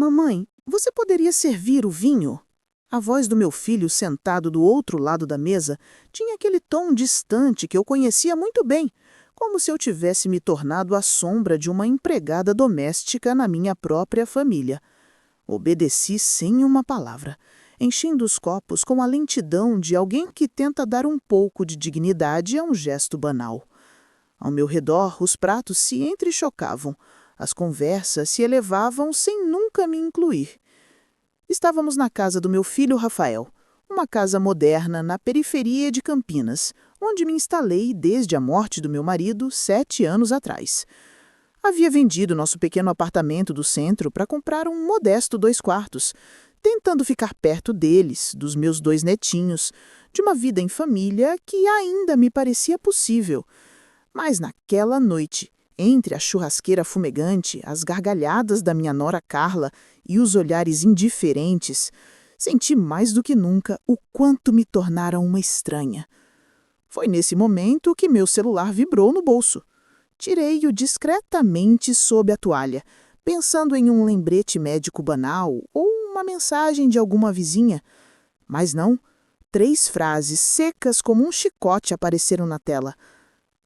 Mamãe, você poderia servir o vinho? A voz do meu filho, sentado do outro lado da mesa, tinha aquele tom distante que eu conhecia muito bem, como se eu tivesse me tornado a sombra de uma empregada doméstica na minha própria família. Obedeci sem uma palavra, enchendo os copos com a lentidão de alguém que tenta dar um pouco de dignidade a um gesto banal. Ao meu redor, os pratos se entrechocavam, as conversas se elevavam sem nunca me incluir. Estávamos na casa do meu filho Rafael, uma casa moderna na periferia de Campinas, onde me instalei desde a morte do meu marido 7 anos atrás. Havia vendido nosso pequeno apartamento do centro para comprar um modesto 2 quartos, tentando ficar perto deles, dos meus 2 netinhos, de uma vida em família que ainda me parecia possível. Mas naquela noite, entre a churrasqueira fumegante, as gargalhadas da minha nora Carla e os olhares indiferentes, senti mais do que nunca o quanto me tornaram uma estranha. Foi nesse momento que meu celular vibrou no bolso. Tirei-o discretamente sob a toalha, pensando em um lembrete médico banal ou uma mensagem de alguma vizinha. Mas não, 3 frases secas como um chicote apareceram na tela.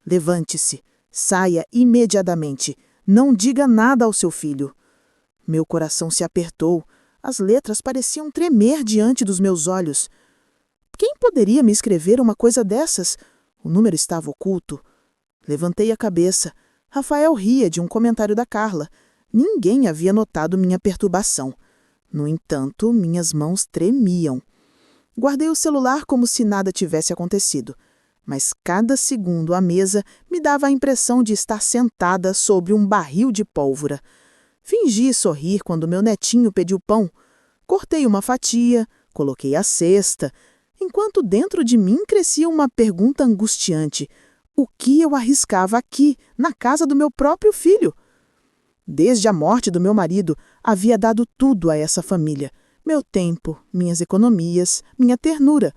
Levante-se, saia imediatamente, não diga nada ao seu filho. Meu coração se apertou, as letras pareciam tremer diante dos meus olhos. Quem poderia me escrever uma coisa dessas? O número estava oculto. Levantei a cabeça. Rafael ria de um comentário da Carla. Ninguém havia notado minha perturbação. No entanto, minhas mãos tremiam. Guardei o celular como se nada tivesse acontecido. Mas cada segundo à mesa me dava a impressão de estar sentada sobre um barril de pólvora. Fingi sorrir quando meu netinho pediu pão. Cortei uma fatia, coloquei a cesta, enquanto dentro de mim crescia uma pergunta angustiante. O que eu arriscava aqui, na casa do meu próprio filho? Desde a morte do meu marido, havia dado tudo a essa família. Meu tempo, minhas economias, minha ternura.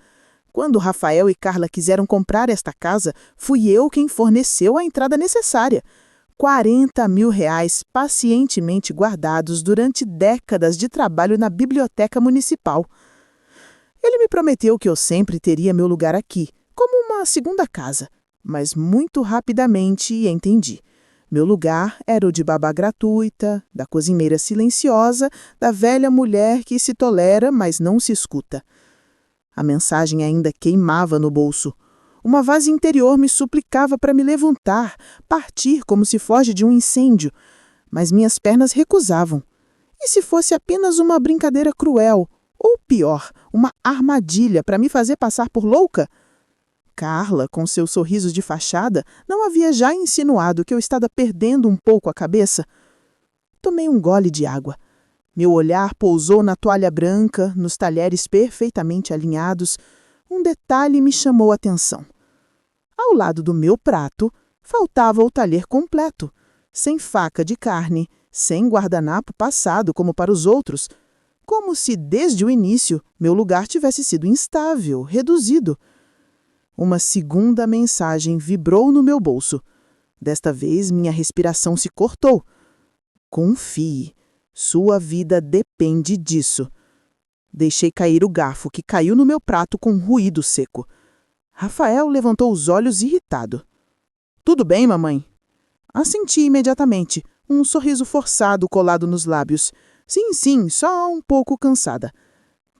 Quando Rafael e Carla quiseram comprar esta casa, fui eu quem forneceu a entrada necessária. 40 mil reais pacientemente guardados durante décadas de trabalho na biblioteca municipal. Ele me prometeu que eu sempre teria meu lugar aqui, como uma segunda casa. Mas muito rapidamente entendi. Meu lugar era o de babá gratuita, da cozinheira silenciosa, da velha mulher que se tolera, mas não se escuta. A mensagem ainda queimava no bolso. Uma voz interior me suplicava para me levantar, partir como se foge de um incêndio, mas minhas pernas recusavam. E se fosse apenas uma brincadeira cruel, ou pior, uma armadilha para me fazer passar por louca? Carla, com seu sorriso de fachada, não havia já insinuado que eu estava perdendo um pouco a cabeça? Tomei um gole de água. Meu olhar pousou na toalha branca, nos talheres perfeitamente alinhados. Um detalhe me chamou a atenção. Ao lado do meu prato, faltava o talher completo, sem faca de carne, sem guardanapo passado como para os outros, como se desde o início meu lugar tivesse sido instável, reduzido. Uma segunda mensagem vibrou no meu bolso. Desta vez, minha respiração se cortou. Confie. Sua vida depende disso. Deixei cair o garfo, que caiu no meu prato com um ruído seco. Rafael levantou os olhos irritado. Tudo bem, mamãe? Assenti imediatamente, um sorriso forçado colado nos lábios. Sim, só um pouco cansada.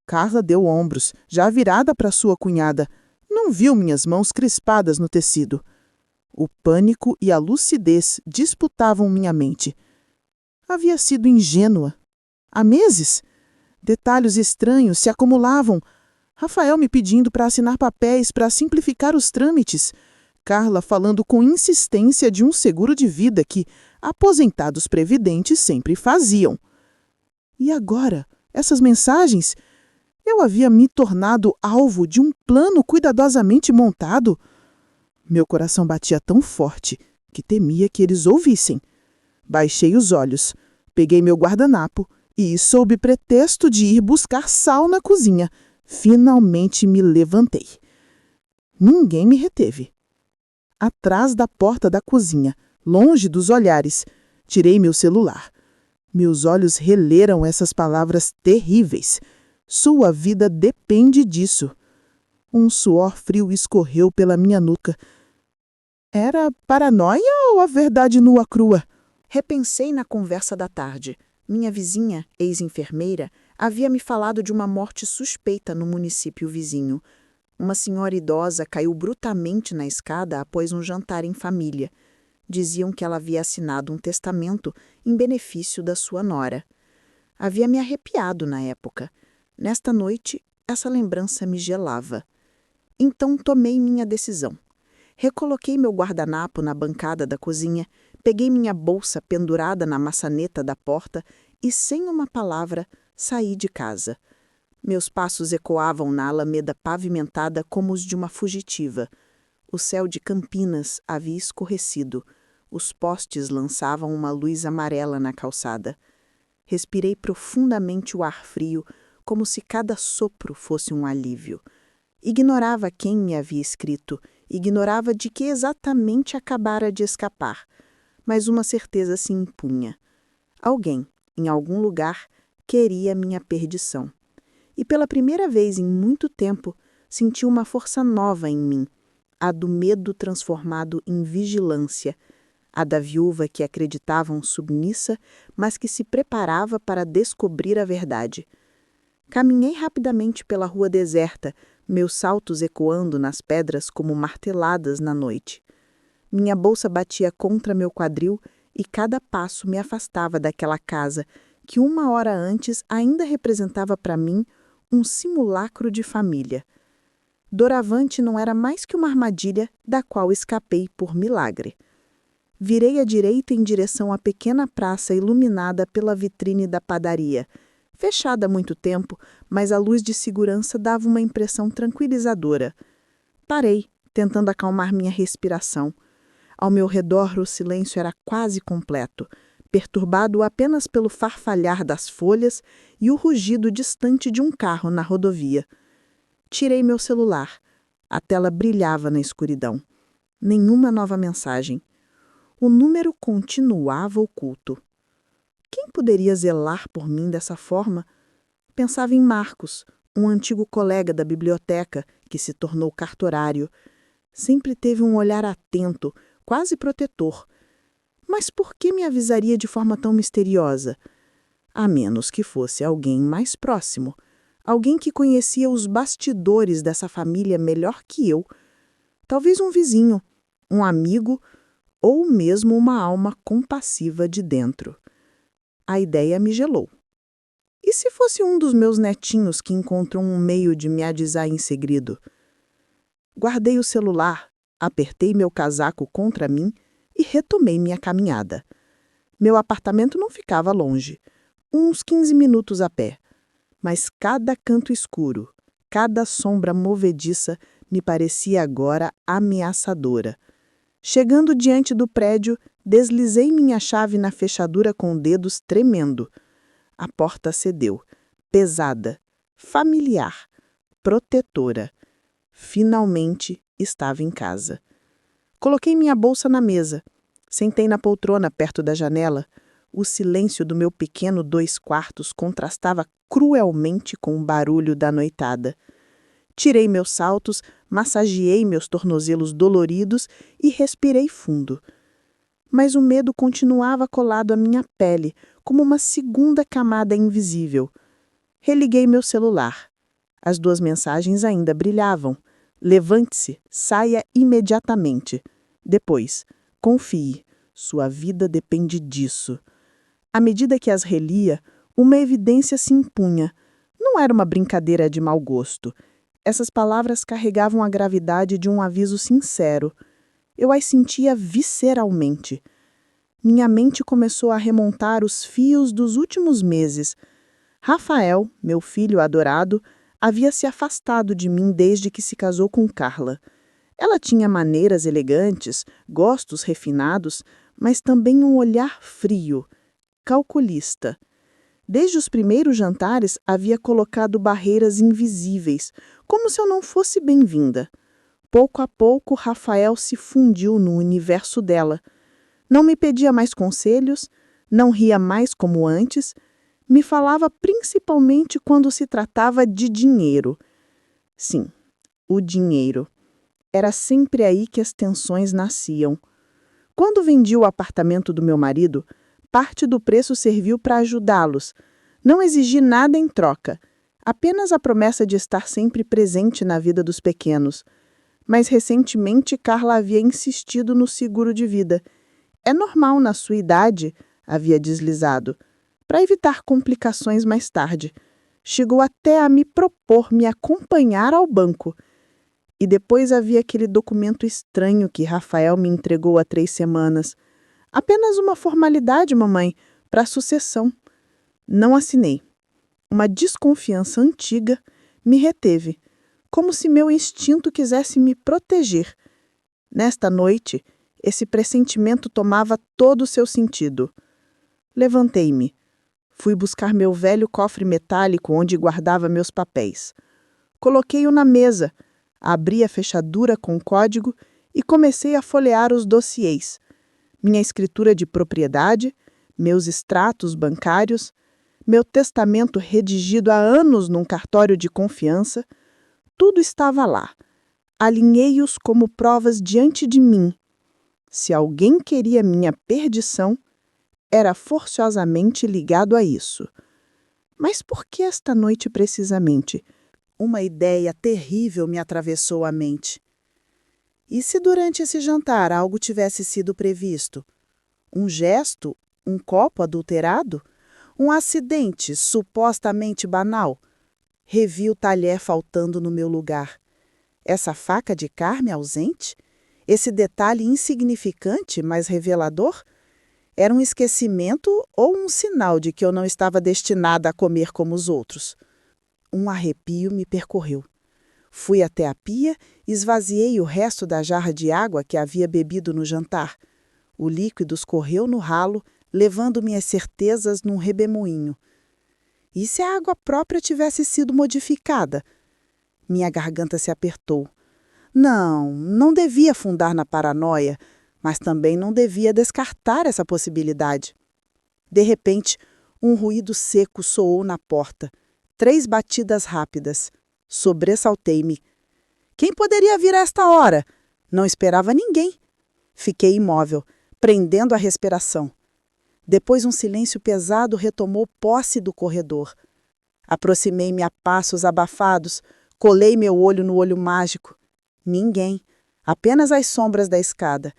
Carla deu ombros, já virada para sua cunhada. Não viu minhas mãos crispadas no tecido. O pânico e a lucidez disputavam minha mente. Havia sido ingênua. Há meses, detalhes estranhos se acumulavam. Rafael me pedindo para assinar papéis para simplificar os trâmites. Carla falando com insistência de um seguro de vida que aposentados previdentes sempre faziam. E agora, essas mensagens? Eu havia me tornado alvo de um plano cuidadosamente montado? Meu coração batia tão forte que temia que eles ouvissem. Baixei os olhos, peguei meu guardanapo e, sob pretexto de ir buscar sal na cozinha, finalmente me levantei. Ninguém me reteve. Atrás da porta da cozinha, longe dos olhares, tirei meu celular. Meus olhos releram essas palavras terríveis. Sua vida depende disso. Um suor frio escorreu pela minha nuca. Era paranoia ou a verdade nua crua? Repensei na conversa da tarde. Minha vizinha, ex-enfermeira, havia me falado de uma morte suspeita no município vizinho. Uma senhora idosa caiu brutalmente na escada após um jantar em família. Diziam que ela havia assinado um testamento em benefício da sua nora. Havia me arrepiado na época. Nesta noite, essa lembrança me gelava. Então tomei minha decisão. Recoloquei meu guardanapo na bancada da cozinha, peguei minha bolsa pendurada na maçaneta da porta e, sem uma palavra, saí de casa. Meus passos ecoavam na alameda pavimentada como os de uma fugitiva. O céu de Campinas havia escurecido. Os postes lançavam uma luz amarela na calçada. Respirei profundamente o ar frio, como se cada sopro fosse um alívio. Ignorava quem me havia escrito, ignorava de que exatamente acabara de escapar. Mas uma certeza se impunha. Alguém, em algum lugar, queria minha perdição. E pela primeira vez em muito tempo, senti uma força nova em mim, a do medo transformado em vigilância, a da viúva que acreditavam submissa, mas que se preparava para descobrir a verdade. Caminhei rapidamente pela rua deserta, meus saltos ecoando nas pedras como marteladas na noite. Minha bolsa batia contra meu quadril e cada passo me afastava daquela casa que uma hora antes ainda representava para mim um simulacro de família. Doravante não era mais que uma armadilha da qual escapei por milagre. Virei à direita em direção à pequena praça iluminada pela vitrine da padaria, fechada há muito tempo, mas a luz de segurança dava uma impressão tranquilizadora. Parei, tentando acalmar minha respiração. Ao meu redor o silêncio era quase completo, perturbado apenas pelo farfalhar das folhas e o rugido distante de um carro na rodovia. Tirei meu celular. A tela brilhava na escuridão. Nenhuma nova mensagem. O número continuava oculto. Quem poderia zelar por mim dessa forma? Pensava em Marcos, um antigo colega da biblioteca que se tornou cartorário. Sempre teve um olhar atento, quase protetor. Mas por que me avisaria de forma tão misteriosa? A menos que fosse alguém mais próximo. Alguém que conhecia os bastidores dessa família melhor que eu. Talvez um vizinho, um amigo ou mesmo uma alma compassiva de dentro. A ideia me gelou. E se fosse um dos meus netinhos que encontrou um meio de me adisar em segredo? Guardei o celular, apertei meu casaco contra mim e retomei minha caminhada. Meu apartamento não ficava longe, uns 15 minutos a pé. Mas cada canto escuro, cada sombra movediça me parecia agora ameaçadora. Chegando diante do prédio, deslizei minha chave na fechadura com dedos tremendo. A porta cedeu, pesada, familiar, protetora. Finalmente estava em casa. Coloquei minha bolsa na mesa. Sentei na poltrona perto da janela. O silêncio do meu pequeno 2 quartos contrastava cruelmente com o barulho da noitada. Tirei meus saltos, massageei meus tornozelos doloridos e respirei fundo. Mas o medo continuava colado à minha pele, como uma segunda camada invisível. Religuei meu celular. As 2 mensagens ainda brilhavam. Levante-se, saia imediatamente. Depois, confie, sua vida depende disso. À medida que as relia, uma evidência se impunha. Não era uma brincadeira de mau gosto. Essas palavras carregavam a gravidade de um aviso sincero. Eu as sentia visceralmente. Minha mente começou a remontar os fios dos últimos meses. Rafael, meu filho adorado, havia se afastado de mim desde que se casou com Carla. Ela tinha maneiras elegantes, gostos refinados, mas também um olhar frio, calculista. Desde os primeiros jantares havia colocado barreiras invisíveis, como se eu não fosse bem-vinda. Pouco a pouco, Rafael se fundiu no universo dela. Não me pedia mais conselhos, Não ria mais como antes, me falava principalmente quando se tratava de dinheiro. Sim, o dinheiro. Era sempre aí que as tensões nasciam. Quando vendi o apartamento do meu marido, parte do preço serviu para ajudá-los. Não exigi nada em troca, apenas a promessa de estar sempre presente na vida dos pequenos. Mas recentemente Carla havia insistido no seguro de vida. É normal na sua idade, havia deslizado, para evitar complicações mais tarde. Chegou até a me propor me acompanhar ao banco. E depois havia aquele documento estranho que Rafael me entregou há 3 semanas. Apenas uma formalidade, mamãe, para a sucessão. Não assinei. Uma desconfiança antiga me reteve, como se meu instinto quisesse me proteger. Nesta noite, esse pressentimento tomava todo o seu sentido. Levantei-me. Fui buscar meu velho cofre metálico onde guardava meus papéis. Coloquei-o na mesa, abri a fechadura com código e comecei a folhear os dossiês. Minha escritura de propriedade, meus extratos bancários, meu testamento redigido há anos num cartório de confiança, tudo estava lá. Alinhei-os como provas diante de mim. Se alguém queria minha perdição, era forçosamente ligado a isso. Mas por que esta noite precisamente? Uma ideia terrível me atravessou a mente. E se durante esse jantar algo tivesse sido previsto? Um gesto? Um copo adulterado? Um acidente supostamente banal? Revi o talher faltando no meu lugar. Essa faca de carne ausente? Esse detalhe insignificante, mas revelador? Era um esquecimento ou um sinal de que eu não estava destinada a comer como os outros? Um arrepio me percorreu. Fui até a pia, esvaziei o resto da jarra de água que havia bebido no jantar. O líquido escorreu no ralo, levando minhas certezas num redemoinho. E se a água própria tivesse sido modificada? Minha garganta se apertou. Não devia afundar na paranoia, mas também não devia descartar essa possibilidade. De repente, um ruído seco soou na porta. 3 batidas rápidas. Sobressaltei-me. Quem poderia vir a esta hora? Não esperava ninguém. Fiquei imóvel, prendendo a respiração. Depois um silêncio pesado retomou posse do corredor. Aproximei-me a passos abafados, colei meu olho no olho mágico. Ninguém, apenas as sombras da escada.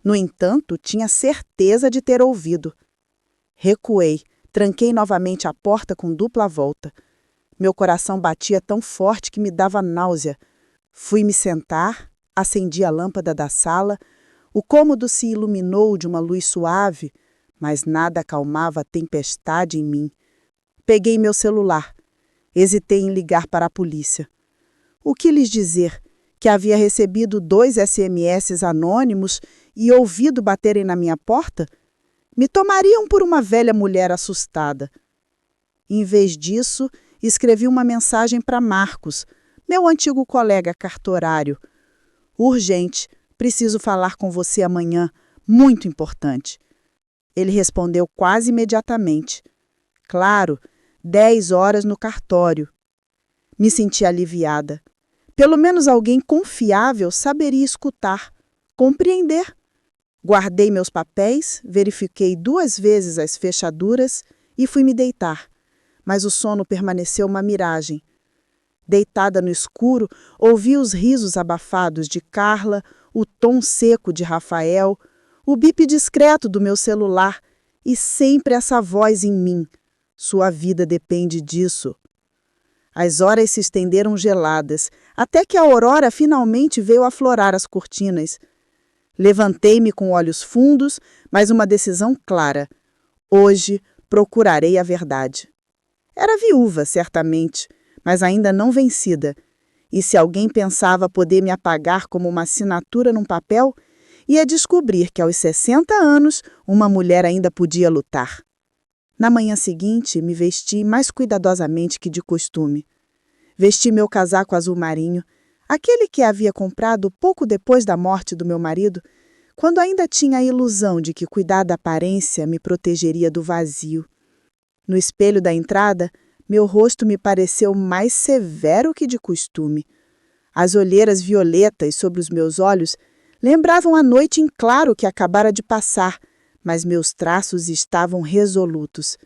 No entanto, tinha certeza de ter ouvido. Recuei, tranquei novamente a porta com dupla volta. Meu coração batia tão forte que me dava náusea. Fui me sentar, acendi a lâmpada da sala. O cômodo se iluminou de uma luz suave, mas nada acalmava a tempestade em mim. Peguei meu celular. Hesitei em ligar para a polícia. O que lhes dizer? Que havia recebido 2 SMS anônimos e ouvido baterem na minha porta? Me tomariam por uma velha mulher assustada. Em vez disso, escrevi uma mensagem para Marcos, meu antigo colega cartorário. Urgente, preciso falar com você amanhã, muito importante. Ele respondeu quase imediatamente. Claro, 10 horas no cartório. Me senti aliviada. Pelo menos alguém confiável saberia escutar, compreender. Guardei meus papéis, verifiquei 2 vezes as fechaduras e fui me deitar. Mas o sono permaneceu uma miragem. Deitada no escuro, ouvi os risos abafados de Carla, o tom seco de Rafael, o bip discreto do meu celular e sempre essa voz em mim. Sua vida depende disso. As horas se estenderam geladas, até que a aurora finalmente veio aflorar as cortinas. Levantei-me com olhos fundos, mas uma decisão clara. Hoje procurarei a verdade. Era viúva, certamente, mas ainda não vencida. E se alguém pensava poder me apagar como uma assinatura num papel, ia descobrir que aos 60 anos uma mulher ainda podia lutar. Na manhã seguinte, me vesti mais cuidadosamente que de costume. Vesti meu casaco azul marinho, aquele que havia comprado pouco depois da morte do meu marido, quando ainda tinha a ilusão de que cuidar da aparência me protegeria do vazio. No espelho da entrada, meu rosto me pareceu mais severo que de costume. As olheiras violetas sobre os meus olhos lembravam a noite em claro que acabara de passar, mas meus traços estavam resolutos.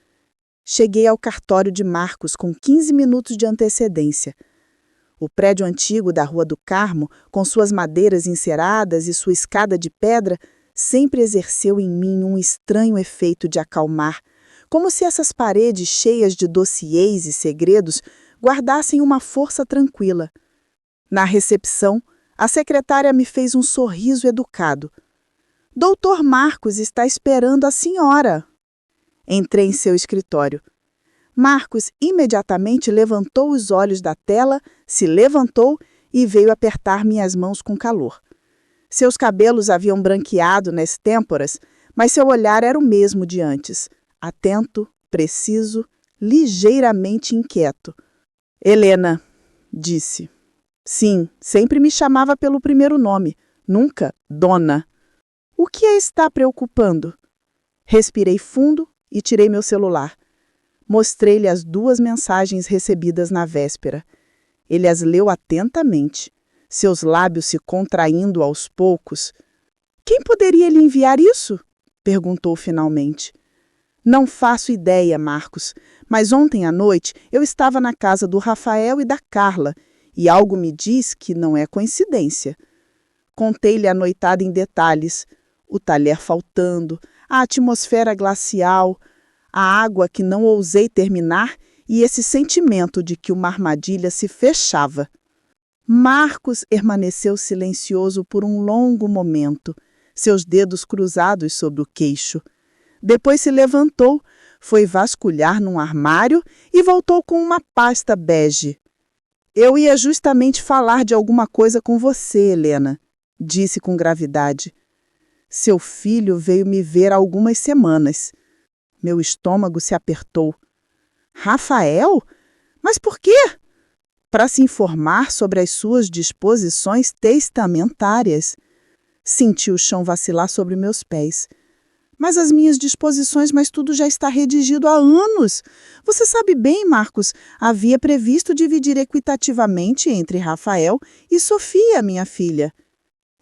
Cheguei ao cartório de Marcos com 15 minutos de antecedência. O prédio antigo da Rua do Carmo, com suas madeiras enceradas e sua escada de pedra, sempre exerceu em mim um estranho efeito de acalmar, como se essas paredes cheias de dossiês e segredos guardassem uma força tranquila. Na recepção, a secretária me fez um sorriso educado. Doutor Marcos está esperando a senhora. Entrei em seu escritório. Marcos imediatamente levantou os olhos da tela, se levantou e veio apertar minhas mãos com calor. Seus cabelos haviam branqueado nas têmporas, mas seu olhar era o mesmo de antes, atento, preciso, ligeiramente inquieto. Helena, disse. Sim, sempre me chamava pelo primeiro nome, nunca Dona. O que a está preocupando? Respirei fundo e tirei meu celular. Mostrei-lhe as 2 mensagens recebidas na véspera. Ele as leu atentamente, seus lábios se contraindo aos poucos. Quem poderia lhe enviar isso? Perguntou finalmente. Não faço ideia, Marcos, mas ontem à noite eu estava na casa do Rafael e da Carla, e algo me diz que não é coincidência. Contei-lhe a noitada em detalhes, o talher faltando, a atmosfera glacial, a água que não ousei terminar e esse sentimento de que uma armadilha se fechava. Marcos permaneceu silencioso por um longo momento, seus dedos cruzados sobre o queixo. Depois se levantou, foi vasculhar num armário e voltou com uma pasta bege. Eu ia justamente falar de alguma coisa com você, Helena, disse com gravidade. Seu filho veio me ver há algumas semanas. Meu estômago se apertou. Rafael? Mas por quê? Para se informar sobre as suas disposições testamentárias. Senti o chão vacilar sobre meus pés. Mas as minhas disposições, mas tudo já está redigido há anos. Você sabe bem, Marcos, havia previsto dividir equitativamente entre Rafael e Sofia, minha filha.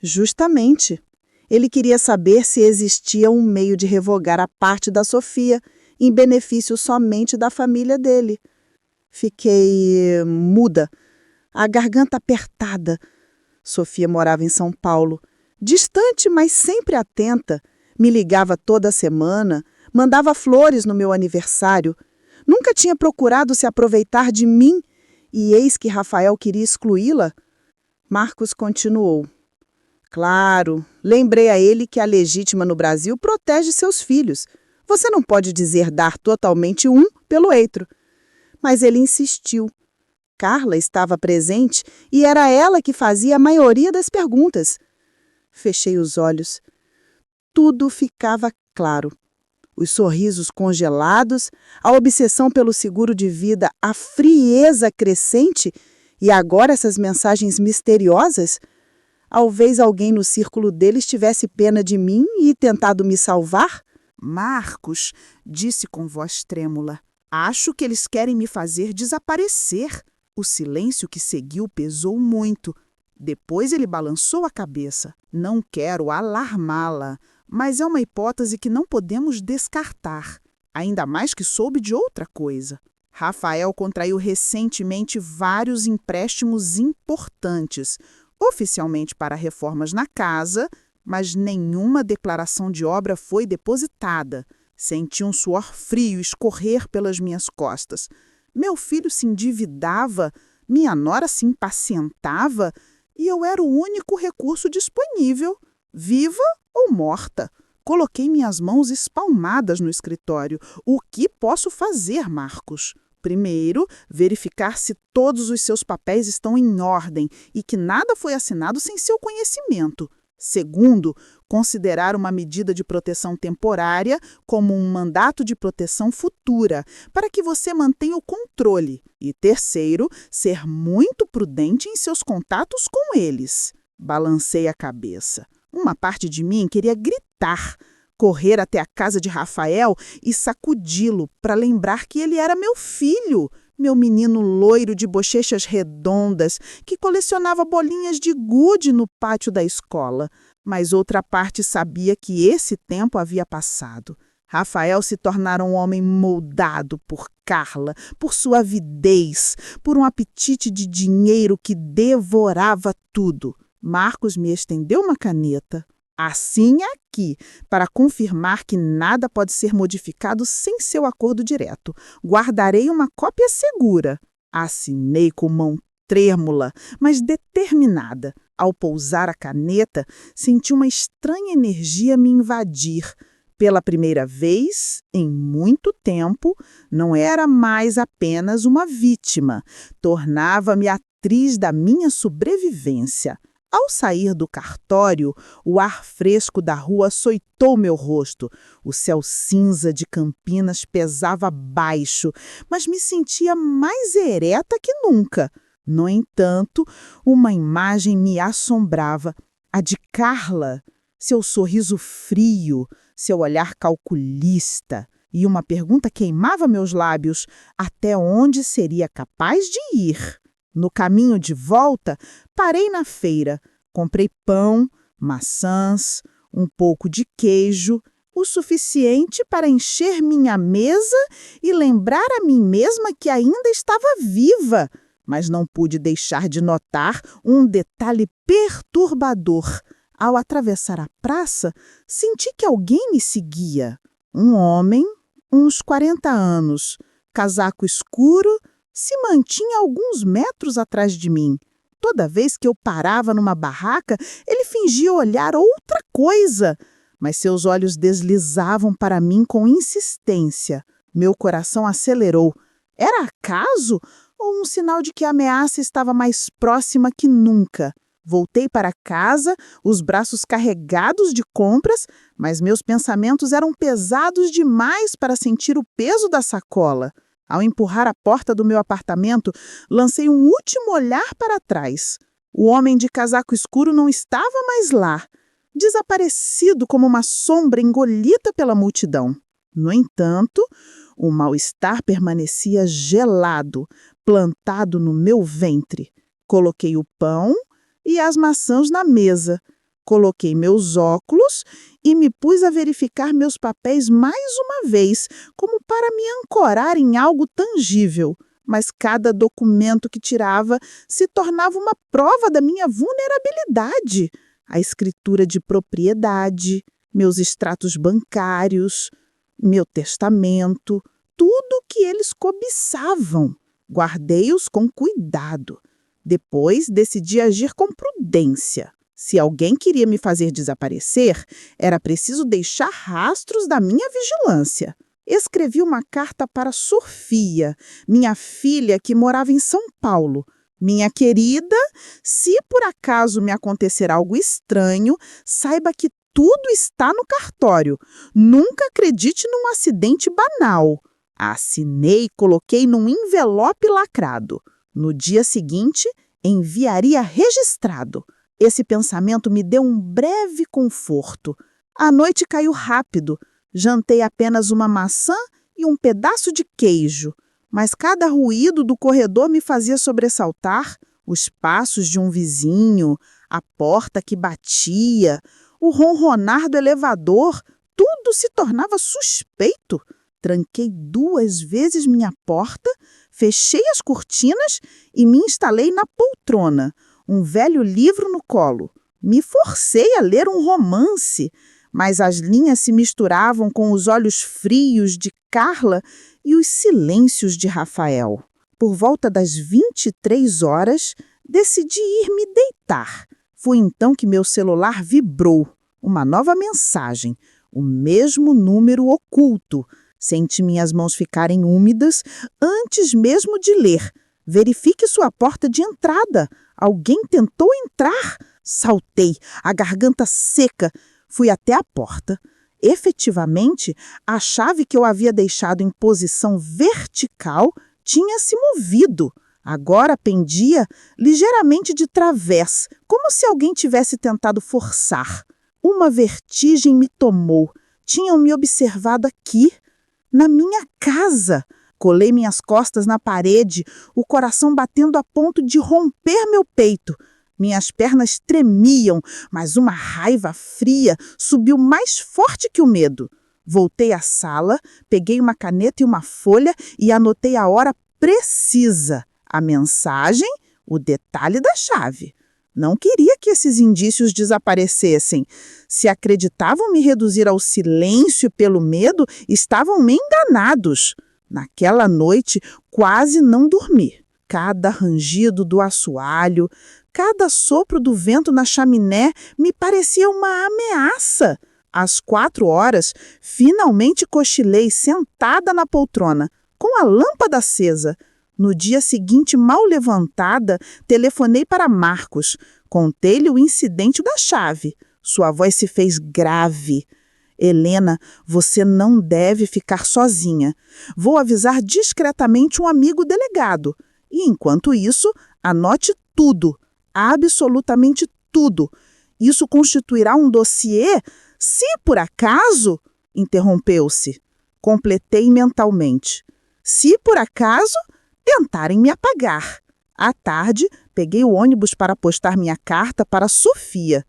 Justamente. Ele queria saber se existia um meio de revogar a parte da Sofia, em benefício somente da família dele. Fiquei muda, a garganta apertada. Sofia morava em São Paulo, distante, mas sempre atenta. Me ligava toda semana, mandava flores no meu aniversário. Nunca tinha procurado se aproveitar de mim, e eis que Rafael queria excluí-la. Marcos continuou. Claro, lembrei a ele que a legítima no Brasil protege seus filhos. Você não pode dizer dar totalmente um pelo outro. Mas ele insistiu. Carla estava presente e era ela que fazia a maioria das perguntas. Fechei os olhos. Tudo ficava claro. Os sorrisos congelados, a obsessão pelo seguro de vida, a frieza crescente e agora essas mensagens misteriosas. Talvez alguém no círculo deles tivesse pena de mim e tentado me salvar? Marcos, disse com voz trêmula, acho que eles querem me fazer desaparecer. O silêncio que seguiu pesou muito. Depois ele balançou a cabeça. Não quero alarmá-la, mas é uma hipótese que não podemos descartar. Ainda mais que soube de outra coisa. Rafael contraiu recentemente vários empréstimos importantes, oficialmente para reformas na casa, mas nenhuma declaração de obra foi depositada. Senti um suor frio escorrer pelas minhas costas. Meu filho se endividava, minha nora se impacientava e eu era o único recurso disponível, viva ou morta. Coloquei minhas mãos espalmadas no escritório. O que posso fazer, Marcos? Primeiro, verificar se todos os seus papéis estão em ordem e que nada foi assinado sem seu conhecimento. Segundo, considerar uma medida de proteção temporária como um mandato de proteção futura, para que você mantenha o controle. E terceiro, ser muito prudente em seus contatos com eles. Balancei a cabeça. Uma parte de mim queria gritar, correr até a casa de Rafael e sacudi-lo para lembrar que ele era meu filho, meu menino loiro de bochechas redondas que colecionava bolinhas de gude no pátio da escola. Mas outra parte sabia que esse tempo havia passado. Rafael se tornara um homem moldado por Carla, por sua avidez, por um apetite de dinheiro que devorava tudo. Marcos me estendeu uma caneta. Assim aqui, para confirmar que nada pode ser modificado sem seu acordo direto. Guardarei uma cópia segura. Assinei com mão trêmula, mas determinada. Ao pousar a caneta, senti uma estranha energia me invadir. Pela primeira vez, em muito tempo, não era mais apenas uma vítima. Tornava-me atriz da minha sobrevivência. Ao sair do cartório, o ar fresco da rua açoitou meu rosto. O céu cinza de Campinas pesava baixo, mas me sentia mais ereta que nunca. No entanto, uma imagem me assombrava, a de Carla. Seu sorriso frio, seu olhar calculista e uma pergunta queimava meus lábios: até onde seria capaz de ir? No caminho de volta, parei na feira. Comprei pão, maçãs, um pouco de queijo, o suficiente para encher minha mesa e lembrar a mim mesma que ainda estava viva. Mas não pude deixar de notar um detalhe perturbador. Ao atravessar a praça, senti que alguém me seguia. Um homem, uns 40 anos, casaco escuro, se mantinha a alguns metros atrás de mim. Toda vez que eu parava numa barraca, ele fingia olhar outra coisa, mas seus olhos deslizavam para mim com insistência. Meu coração acelerou. Era acaso ou um sinal de que a ameaça estava mais próxima que nunca? Voltei para casa, os braços carregados de compras, mas meus pensamentos eram pesados demais para sentir o peso da sacola. Ao empurrar a porta do meu apartamento, lancei um último olhar para trás. O homem de casaco escuro não estava mais lá, desaparecido como uma sombra engolida pela multidão. No entanto, o mal-estar permanecia gelado, plantado no meu ventre. Coloquei o pão e as maçãs na mesa. Coloquei meus óculos e me pus a verificar meus papéis mais uma vez, como para me ancorar em algo tangível. Mas cada documento que tirava se tornava uma prova da minha vulnerabilidade. A escritura de propriedade, meus extratos bancários, meu testamento, tudo o que eles cobiçavam. Guardei-os com cuidado. Depois decidi agir com prudência. Se alguém queria me fazer desaparecer, era preciso deixar rastros da minha vigilância. Escrevi uma carta para Sofia, minha filha que morava em São Paulo. Minha querida, se por acaso me acontecer algo estranho, saiba que tudo está no cartório. Nunca acredite num acidente banal. Assinei e coloquei num envelope lacrado. No dia seguinte, enviaria registrado. Esse pensamento me deu um breve conforto. A noite caiu rápido. Jantei apenas uma maçã e um pedaço de queijo. Mas cada ruído do corredor me fazia sobressaltar. Os passos de um vizinho, a porta que batia, o ronronar do elevador, tudo se tornava suspeito. Tranquei 2 vezes minha porta, fechei as cortinas e me instalei na poltrona, um velho livro no colo. Me forcei a ler um romance, mas as linhas se misturavam com os olhos frios de Carla e os silêncios de Rafael. Por volta das 23 horas, decidi ir me deitar. Foi então que meu celular vibrou. Uma nova mensagem, o mesmo número oculto. Senti minhas mãos ficarem úmidas antes mesmo de ler. Verifique sua porta de entrada. Alguém tentou entrar? Saltei, a garganta seca. Fui até a porta. Efetivamente, a chave que eu havia deixado em posição vertical tinha se movido. Agora pendia ligeiramente de través, como se alguém tivesse tentado forçar. Uma vertigem me tomou. Tinham me observado aqui, na minha casa. Colei minhas costas na parede, o coração batendo a ponto de romper meu peito. Minhas pernas tremiam, mas uma raiva fria subiu mais forte que o medo. Voltei à sala, peguei uma caneta e uma folha e anotei a hora precisa, a mensagem, o detalhe da chave. Não queria que esses indícios desaparecessem. Se acreditavam me reduzir ao silêncio pelo medo, estavam me enganados. Naquela noite, quase não dormi. Cada rangido do assoalho, cada sopro do vento na chaminé me parecia uma ameaça. Às 4 horas, finalmente cochilei sentada na poltrona, com a lâmpada acesa. No dia seguinte, mal levantada, telefonei para Marcos. Contei-lhe o incidente da chave. Sua voz se fez grave. Helena, você não deve ficar sozinha. Vou avisar discretamente um amigo delegado. E, enquanto isso, anote tudo, absolutamente tudo. Isso constituirá um dossiê? Se por acaso... Interrompeu-se. Completei mentalmente. Se por acaso tentarem me apagar. À tarde, peguei o ônibus para postar minha carta para Sofia.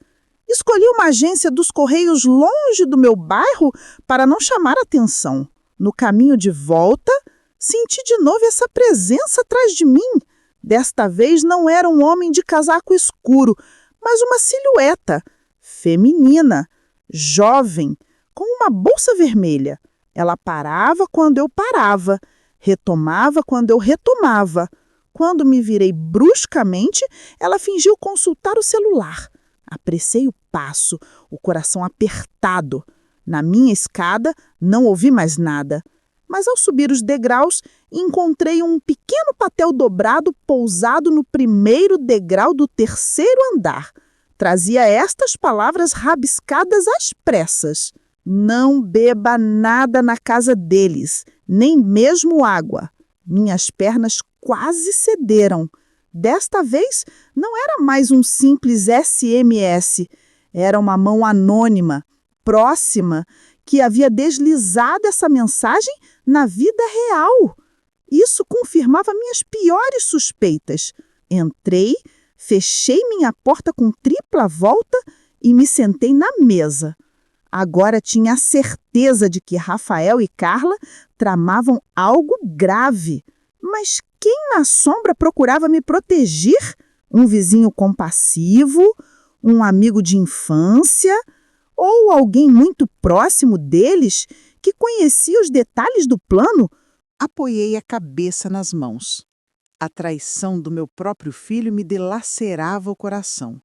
Escolhi uma agência dos Correios longe do meu bairro para não chamar atenção. No caminho de volta, senti de novo essa presença atrás de mim. Desta vez não era um homem de casaco escuro, mas uma silhueta feminina, jovem, com uma bolsa vermelha. Ela parava quando eu parava, retomava quando eu retomava. Quando me virei bruscamente, ela fingiu consultar o celular. Apressei o passo, o coração apertado. Na minha escada, não ouvi mais nada. Mas ao subir os degraus, encontrei um pequeno papel dobrado pousado no primeiro degrau do 3º andar. Trazia estas palavras rabiscadas às pressas. Não beba nada na casa deles, nem mesmo água. Minhas pernas quase cederam. Desta vez, não era mais um simples SMS. Era uma mão anônima, próxima, que havia deslizado essa mensagem na vida real. Isso confirmava minhas piores suspeitas. Entrei, fechei minha porta com tripla volta e me sentei na mesa. Agora tinha a certeza de que Rafael e Carla tramavam algo grave. Mas quem na sombra procurava me proteger? Um vizinho compassivo? Um amigo de infância? Ou alguém muito próximo deles que conhecia os detalhes do plano? Apoiei a cabeça nas mãos. A traição do meu próprio filho me dilacerava o coração.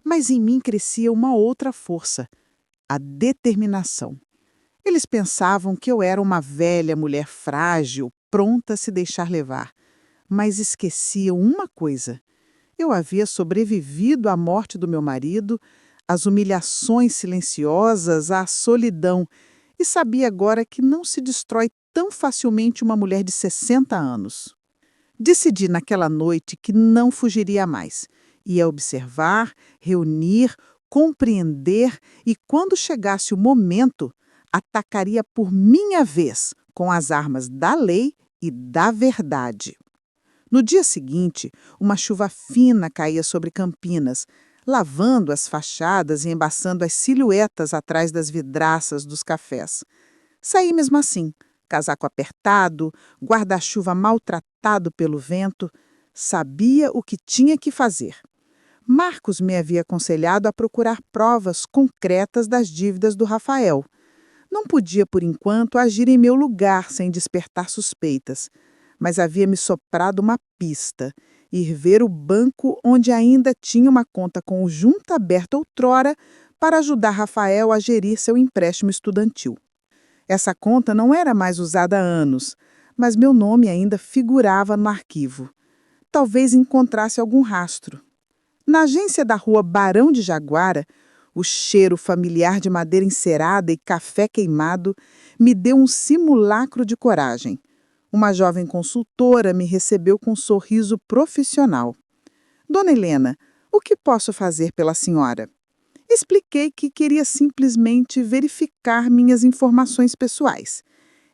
Mas em mim crescia uma outra força, a determinação. Eles pensavam que eu era uma velha mulher frágil, pronta a se deixar levar. Mas esqueciam uma coisa. Eu havia sobrevivido à morte do meu marido, às humilhações silenciosas, à solidão, e sabia agora que não se destrói tão facilmente uma mulher de 60 anos. Decidi naquela noite que não fugiria mais. Ia observar, reunir, compreender e, quando chegasse o momento, atacaria por minha vez, com as armas da lei e da verdade. No dia seguinte, uma chuva fina caía sobre Campinas, lavando as fachadas e embaçando as silhuetas atrás das vidraças dos cafés. Saí mesmo assim, casaco apertado, guarda-chuva maltratado pelo vento. Sabia o que tinha que fazer. Marcos me havia aconselhado a procurar provas concretas das dívidas do Rafael. Não podia, por enquanto, agir em meu lugar sem despertar suspeitas, mas havia me soprado uma pista: ir ver o banco onde ainda tinha uma conta conjunta aberta outrora para ajudar Rafael a gerir seu empréstimo estudantil. Essa conta não era mais usada há anos, mas meu nome ainda figurava no arquivo. Talvez encontrasse algum rastro. Na agência da rua Barão de Jaguara, o cheiro familiar de madeira encerada e café queimado me deu um simulacro de coragem. Uma jovem consultora me recebeu com um sorriso profissional. Dona Helena, o que posso fazer pela senhora? Expliquei que queria simplesmente verificar minhas informações pessoais.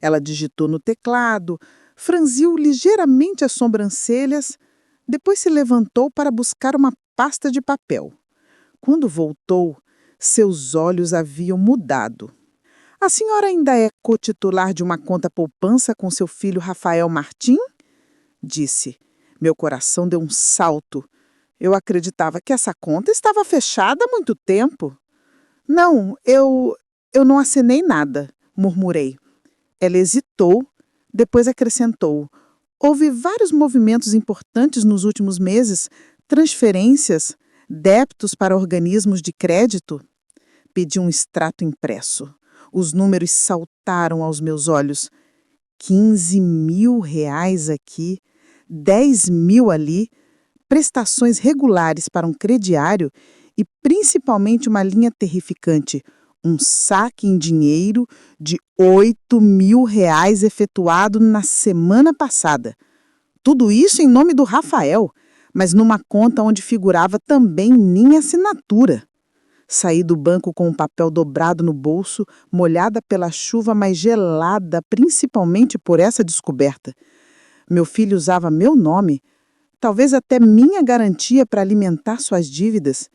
Ela digitou no teclado, franziu ligeiramente as sobrancelhas, depois se levantou para buscar uma pasta de papel. Quando voltou, seus olhos haviam mudado. A senhora ainda é cotitular de uma conta poupança com seu filho Rafael Martim? Disse. Meu coração deu um salto. Eu acreditava que essa conta estava fechada há muito tempo. Não, eu não assinei nada, murmurei. Ela hesitou, depois acrescentou. Houve vários movimentos importantes nos últimos meses, transferências, débitos para organismos de crédito. Pedi um extrato impresso. Os números saltaram aos meus olhos. 15 mil reais aqui, 10 mil ali, prestações regulares para um crediário e principalmente uma linha terrificante, um saque em dinheiro de 8 mil reais efetuado na semana passada. Tudo isso em nome do Rafael, mas numa conta onde figurava também minha assinatura. Saí do banco com o papel dobrado no bolso, molhada pela chuva, mas gelada, principalmente por essa descoberta. Meu filho usava meu nome, talvez até minha garantia para alimentar suas dívidas.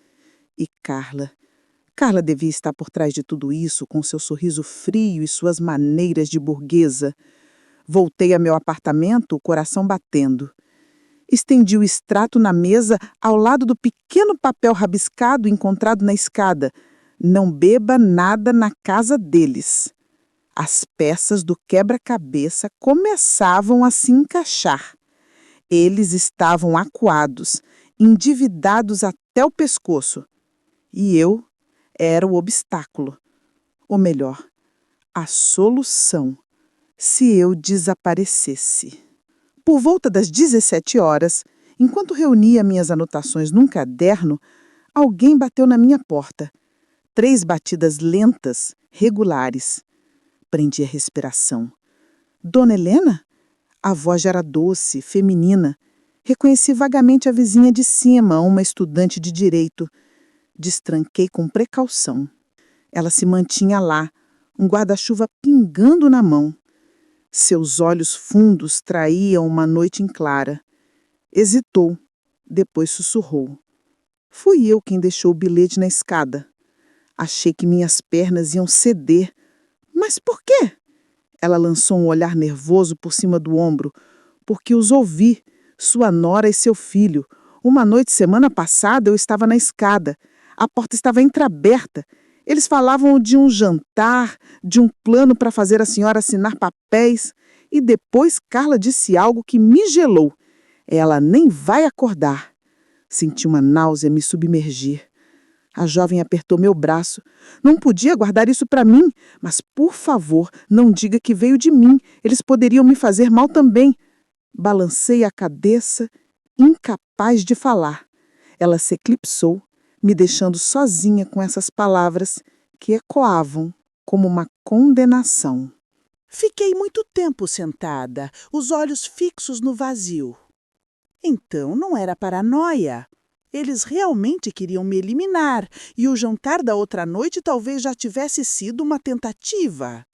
E Carla devia estar por trás de tudo isso, com seu sorriso frio e suas maneiras de burguesa. Voltei a meu apartamento, o coração batendo. Estendi o extrato na mesa ao lado do pequeno papel rabiscado encontrado na escada. Não beba nada na casa deles. As peças do quebra-cabeça começavam a se encaixar. Eles estavam acuados, endividados até o pescoço. E eu era o obstáculo. Ou melhor, a solução, se eu desaparecesse. Por volta das 17 horas, enquanto reunia minhas anotações num caderno, alguém bateu na minha porta. 3 batidas lentas, regulares. Prendi a respiração. Dona Helena? A voz já era doce, feminina. Reconheci vagamente a vizinha de cima, uma estudante de direito. Destranquei com precaução. Ela se mantinha lá, um guarda-chuva pingando na mão. Seus olhos fundos traíam uma noite em clara. Hesitou, depois sussurrou. Fui eu quem deixou o bilhete na escada. Achei que minhas pernas iam ceder. Mas por quê? Ela lançou um olhar nervoso por cima do ombro. Porque os ouvi, sua nora e seu filho. Uma noite semana passada eu estava na escada. A porta estava entreaberta. Eles falavam de um jantar, de um plano para fazer a senhora assinar papéis. E depois Carla disse algo que me gelou. Ela nem vai acordar. Senti uma náusea me submergir. A jovem apertou meu braço. Não podia guardar isso para mim, mas, por favor, não diga que veio de mim. Eles poderiam me fazer mal também. Balancei a cabeça, incapaz de falar. Ela se eclipsou, me deixando sozinha com essas palavras que ecoavam como uma condenação. Fiquei muito tempo sentada, os olhos fixos no vazio. Então não era paranoia. Eles realmente queriam me eliminar, e o jantar da outra noite talvez já tivesse sido uma tentativa.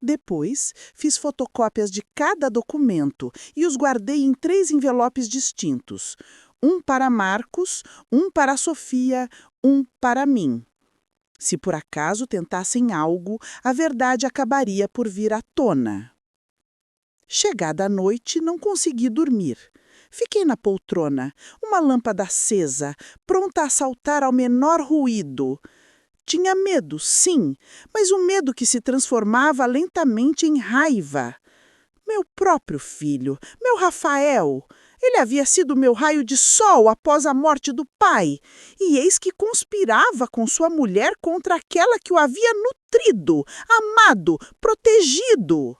Depois, fiz fotocópias de cada documento e os guardei em 3 envelopes distintos. Um para Marcos, um para Sofia, um para mim. Se por acaso tentassem algo, a verdade acabaria por vir à tona. Chegada a noite, não consegui dormir. Fiquei na poltrona, uma lâmpada acesa, pronta a saltar ao menor ruído. Tinha medo, sim, mas um medo que se transformava lentamente em raiva. Meu próprio filho, meu Rafael. Ele havia sido meu raio de sol após a morte do pai, e eis que conspirava com sua mulher contra aquela que o havia nutrido, amado, protegido.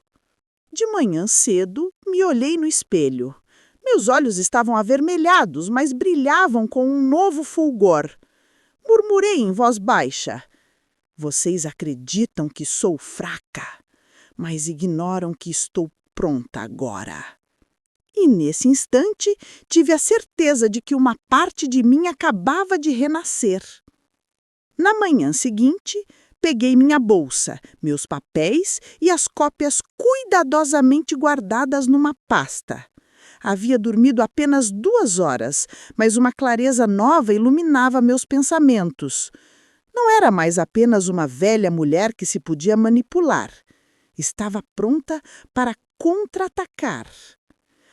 De manhã cedo, me olhei no espelho. Meus olhos estavam avermelhados, mas brilhavam com um novo fulgor. Murmurei em voz baixa. Vocês acreditam que sou fraca, mas ignoram que estou pronta agora. E nesse instante tive a certeza de que uma parte de mim acabava de renascer. Na manhã seguinte, peguei minha bolsa, meus papéis e as cópias cuidadosamente guardadas numa pasta. Havia dormido apenas 2 horas, mas uma clareza nova iluminava meus pensamentos. Não era mais apenas uma velha mulher que se podia manipular. Estava pronta para contra-atacar.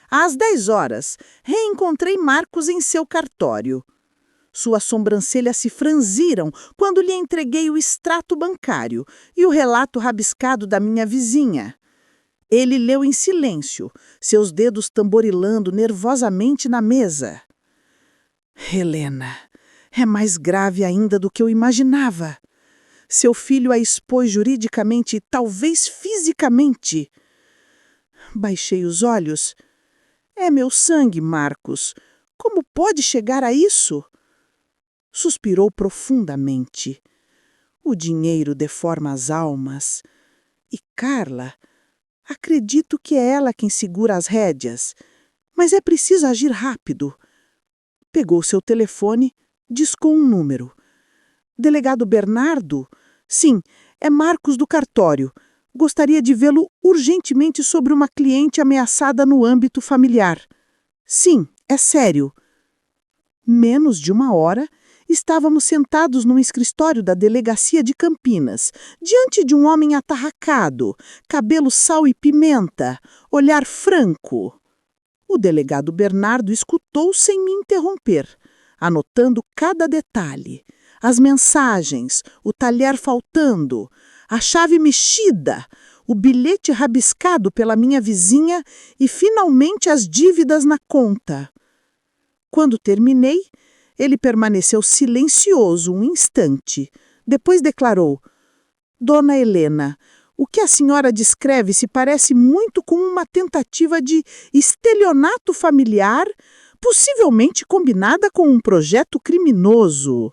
Às 10 horas, reencontrei Marcos em seu cartório. Suas sobrancelhas se franziram quando lhe entreguei o extrato bancário e o relato rabiscado da minha vizinha. Ele leu em silêncio, seus dedos tamborilando nervosamente na mesa. Helena, é mais grave ainda do que eu imaginava. Seu filho a expôs juridicamente e talvez fisicamente. Baixei os olhos. É meu sangue, Marcos. Como pode chegar a isso? Suspirou profundamente. O dinheiro deforma as almas. E Carla, acredito que é ela quem segura as rédeas. Mas é preciso agir rápido. Pegou seu telefone, discou um número. Delegado Bernardo? Sim, é Marcos do cartório. Gostaria de vê-lo urgentemente sobre uma cliente ameaçada no âmbito familiar. Sim, é sério. Menos de 1 hora, estávamos sentados no escritório da delegacia de Campinas, diante de um homem atarracado, cabelo sal e pimenta, olhar franco. O delegado Bernardo escutou sem me interromper, anotando cada detalhe. As mensagens, o talher faltando, a chave mexida, o bilhete rabiscado pela minha vizinha e, finalmente, as dívidas na conta. Quando terminei, ele permaneceu silencioso um instante. Depois declarou: Dona Helena, o que a senhora descreve se parece muito com uma tentativa de estelionato familiar, possivelmente combinada com um projeto criminoso.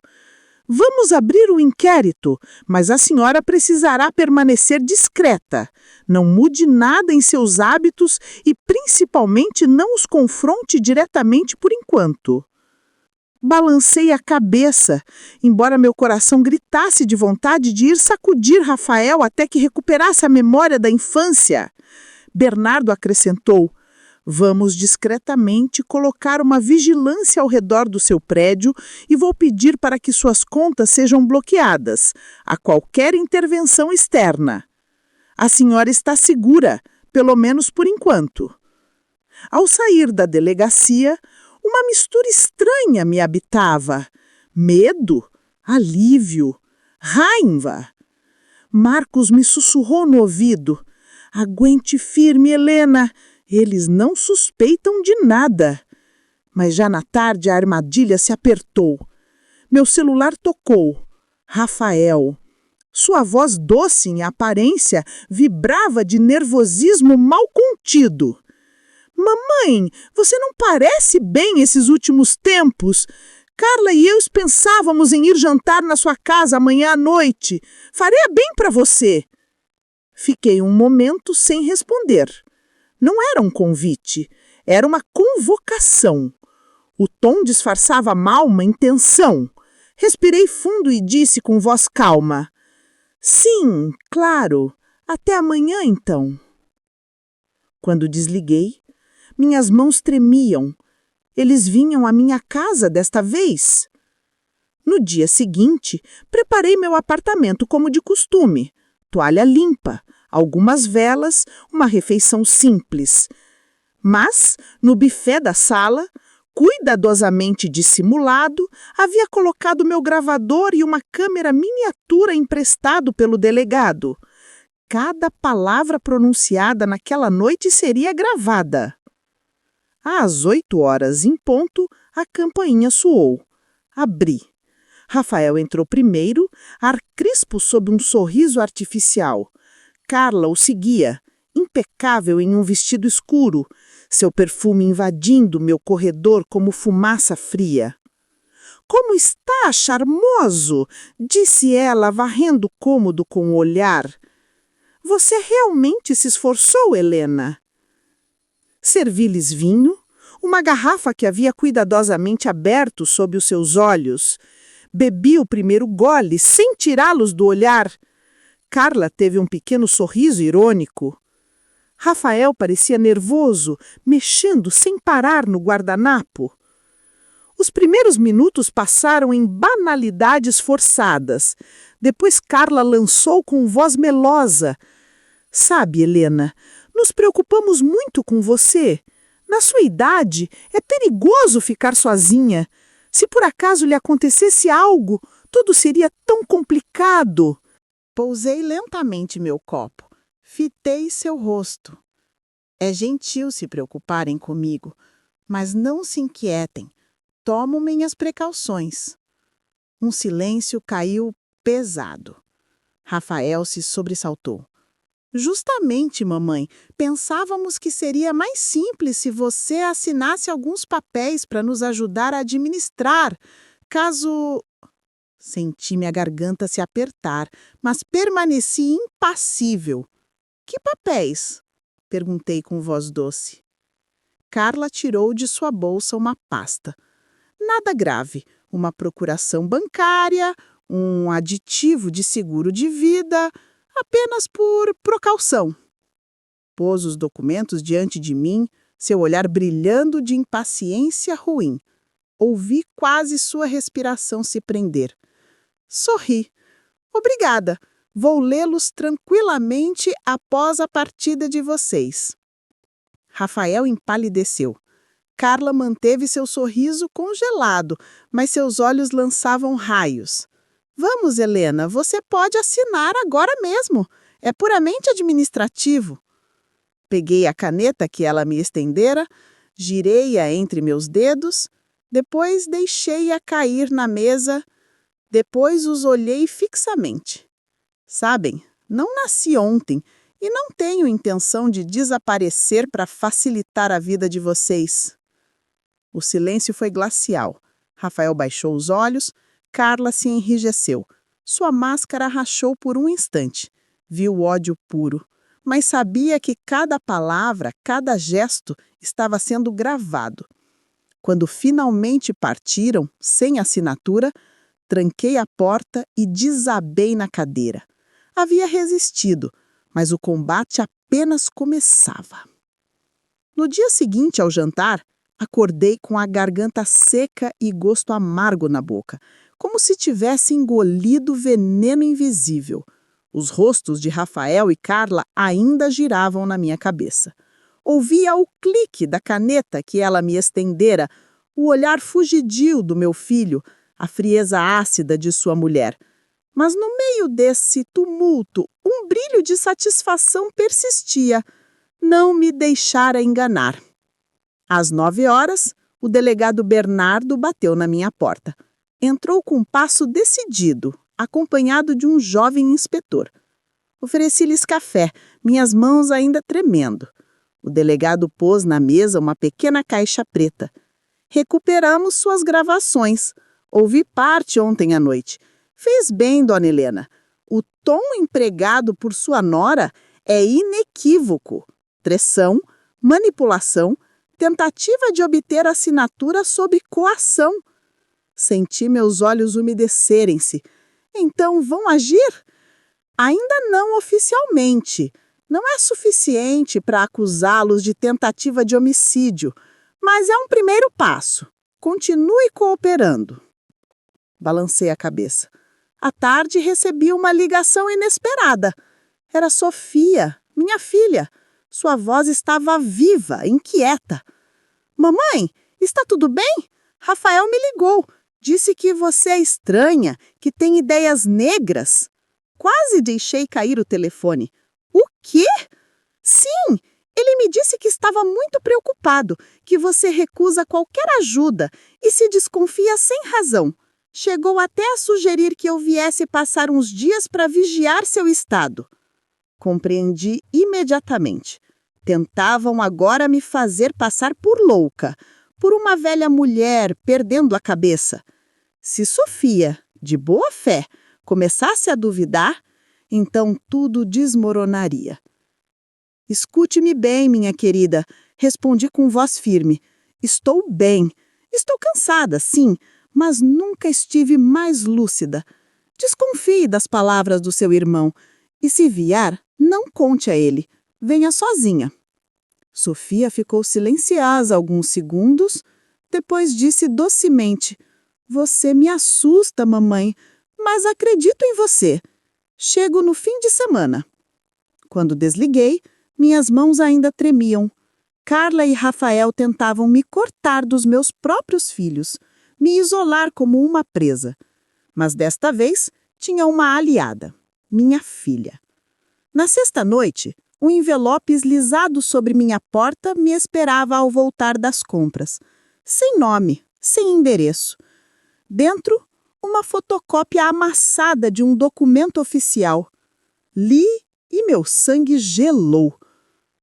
Vamos abrir o inquérito, mas a senhora precisará permanecer discreta. Não mude nada em seus hábitos e, principalmente, não os confronte diretamente por enquanto. Balancei a cabeça, embora meu coração gritasse de vontade de ir sacudir Rafael até que recuperasse a memória da infância. Bernardo acrescentou: Vamos discretamente colocar uma vigilância ao redor do seu prédio e vou pedir para que suas contas sejam bloqueadas a qualquer intervenção externa. A senhora está segura, pelo menos por enquanto. Ao sair da delegacia, uma mistura estranha me habitava. Medo, alívio, raiva. Marcos me sussurrou no ouvido: Aguente firme, Helena. Eles não suspeitam de nada. Mas já na tarde a armadilha se apertou. Meu celular tocou. Rafael. Sua voz doce em aparência vibrava de nervosismo mal contido. Mamãe, você não parece bem esses últimos tempos. Carla e eu pensávamos em ir jantar na sua casa amanhã à noite. Faria bem para você. Fiquei um momento sem responder. Não era um convite, era uma convocação. O tom disfarçava mal uma intenção. Respirei fundo e disse com voz calma: Sim, claro. Até amanhã, então. Quando desliguei, minhas mãos tremiam. Eles vinham à minha casa desta vez. No dia seguinte, preparei meu apartamento como de costume. Toalha limpa, algumas velas, uma refeição simples. Mas, no buffet da sala, cuidadosamente dissimulado, havia colocado meu gravador e uma câmera miniatura emprestado pelo delegado. Cada palavra pronunciada naquela noite seria gravada. Às 8 horas em ponto, a campainha soou. Abri. Rafael entrou primeiro, ar crispo sob um sorriso artificial. Carla o seguia, impecável em um vestido escuro, seu perfume invadindo meu corredor como fumaça fria. Como está, charmoso? Disse ela, varrendo o cômodo com o olhar. Você realmente se esforçou, Helena? Servi-lhes vinho, uma garrafa que havia cuidadosamente aberto sob os seus olhos. Bebi o primeiro gole sem tirá-los do olhar. Carla teve um pequeno sorriso irônico. Rafael parecia nervoso, mexendo sem parar no guardanapo. Os primeiros minutos passaram em banalidades forçadas. Depois Carla lançou com voz melosa: "Sabe, Helena, nos preocupamos muito com você. Na sua idade, é perigoso ficar sozinha. Se por acaso lhe acontecesse algo, tudo seria tão complicado." Pousei lentamente meu copo. Fitei seu rosto. É gentil se preocuparem comigo, mas não se inquietem. Tomo minhas precauções. Um silêncio caiu pesado. Rafael se sobressaltou. Justamente, mamãe, pensávamos que seria mais simples se você assinasse alguns papéis para nos ajudar a administrar, caso... Senti minha garganta se apertar, mas permaneci impassível. Que papéis? Perguntei com voz doce. Carla tirou de sua bolsa uma pasta. Nada grave, uma procuração bancária, um aditivo de seguro de vida, apenas por precaução. Pôs os documentos diante de mim, seu olhar brilhando de impaciência ruim. Ouvi quase sua respiração se prender. Sorri. Obrigada. Vou lê-los tranquilamente após a partida de vocês. Rafael empalideceu. Carla manteve seu sorriso congelado, mas seus olhos lançavam raios. Vamos, Helena, você pode assinar agora mesmo. É puramente administrativo. Peguei a caneta que ela me estendera, girei-a entre meus dedos, depois deixei-a cair na mesa. Depois os olhei fixamente. Sabem, não nasci ontem e não tenho intenção de desaparecer para facilitar a vida de vocês. O silêncio foi glacial. Rafael baixou os olhos, Carla se enrijeceu. Sua máscara rachou por um instante. Viu o ódio puro, mas sabia que cada palavra, cada gesto estava sendo gravado. Quando finalmente partiram, sem assinatura, tranquei a porta e desabei na cadeira. Havia resistido, mas o combate apenas começava. No dia seguinte, ao jantar, acordei com a garganta seca e gosto amargo na boca, como se tivesse engolido veneno invisível. Os rostos de Rafael e Carla ainda giravam na minha cabeça. Ouvia o clique da caneta que ela me estendera, o olhar fugidio do meu filho, a frieza ácida de sua mulher. Mas no meio desse tumulto, um brilho de satisfação persistia. Não me deixara enganar. Às 9h, o delegado Bernardo bateu na minha porta. Entrou com um passo decidido, acompanhado de um jovem inspetor. Ofereci-lhes café, minhas mãos ainda tremendo. O delegado pôs na mesa uma pequena caixa preta. Recuperamos suas gravações. Ouvi parte ontem à noite. Fez bem, dona Helena. O tom empregado por sua nora é inequívoco. Traição, manipulação, tentativa de obter assinatura sob coação. Senti meus olhos umedecerem-se. Então vão agir? Ainda não oficialmente. Não é suficiente para acusá-los de tentativa de homicídio, mas é um primeiro passo. Continue cooperando. Balancei a cabeça. À tarde recebi uma ligação inesperada. Era Sofia, minha filha. Sua voz estava viva, inquieta. Mamãe, está tudo bem? Rafael me ligou. Disse que você é estranha, que tem ideias negras. Quase deixei cair o telefone. O quê? Sim, ele me disse que estava muito preocupado, que você recusa qualquer ajuda e se desconfia sem razão. Chegou até a sugerir que eu viesse passar uns dias para vigiar seu estado. Compreendi imediatamente. Tentavam agora me fazer passar por louca, por uma velha mulher perdendo a cabeça. Se Sofia, de boa fé, começasse a duvidar, então tudo desmoronaria. Escute-me bem, minha querida, respondi com voz firme. Estou bem. Estou cansada, sim, mas nunca estive mais lúcida. Desconfie das palavras do seu irmão e, se vier, não conte a ele. Venha sozinha. Sofia ficou silenciosa alguns segundos, depois disse docemente: Você me assusta, mamãe, mas acredito em você. Chego no fim de semana. Quando desliguei, minhas mãos ainda tremiam. Carla e Rafael tentavam me cortar dos meus próprios filhos, me isolar como uma presa. Mas desta vez tinha uma aliada, minha filha. Na sexta noite, um envelope eslisado sobre minha porta me esperava ao voltar das compras. Sem nome, sem endereço. Dentro, uma fotocópia amassada de um documento oficial. Li e meu sangue gelou.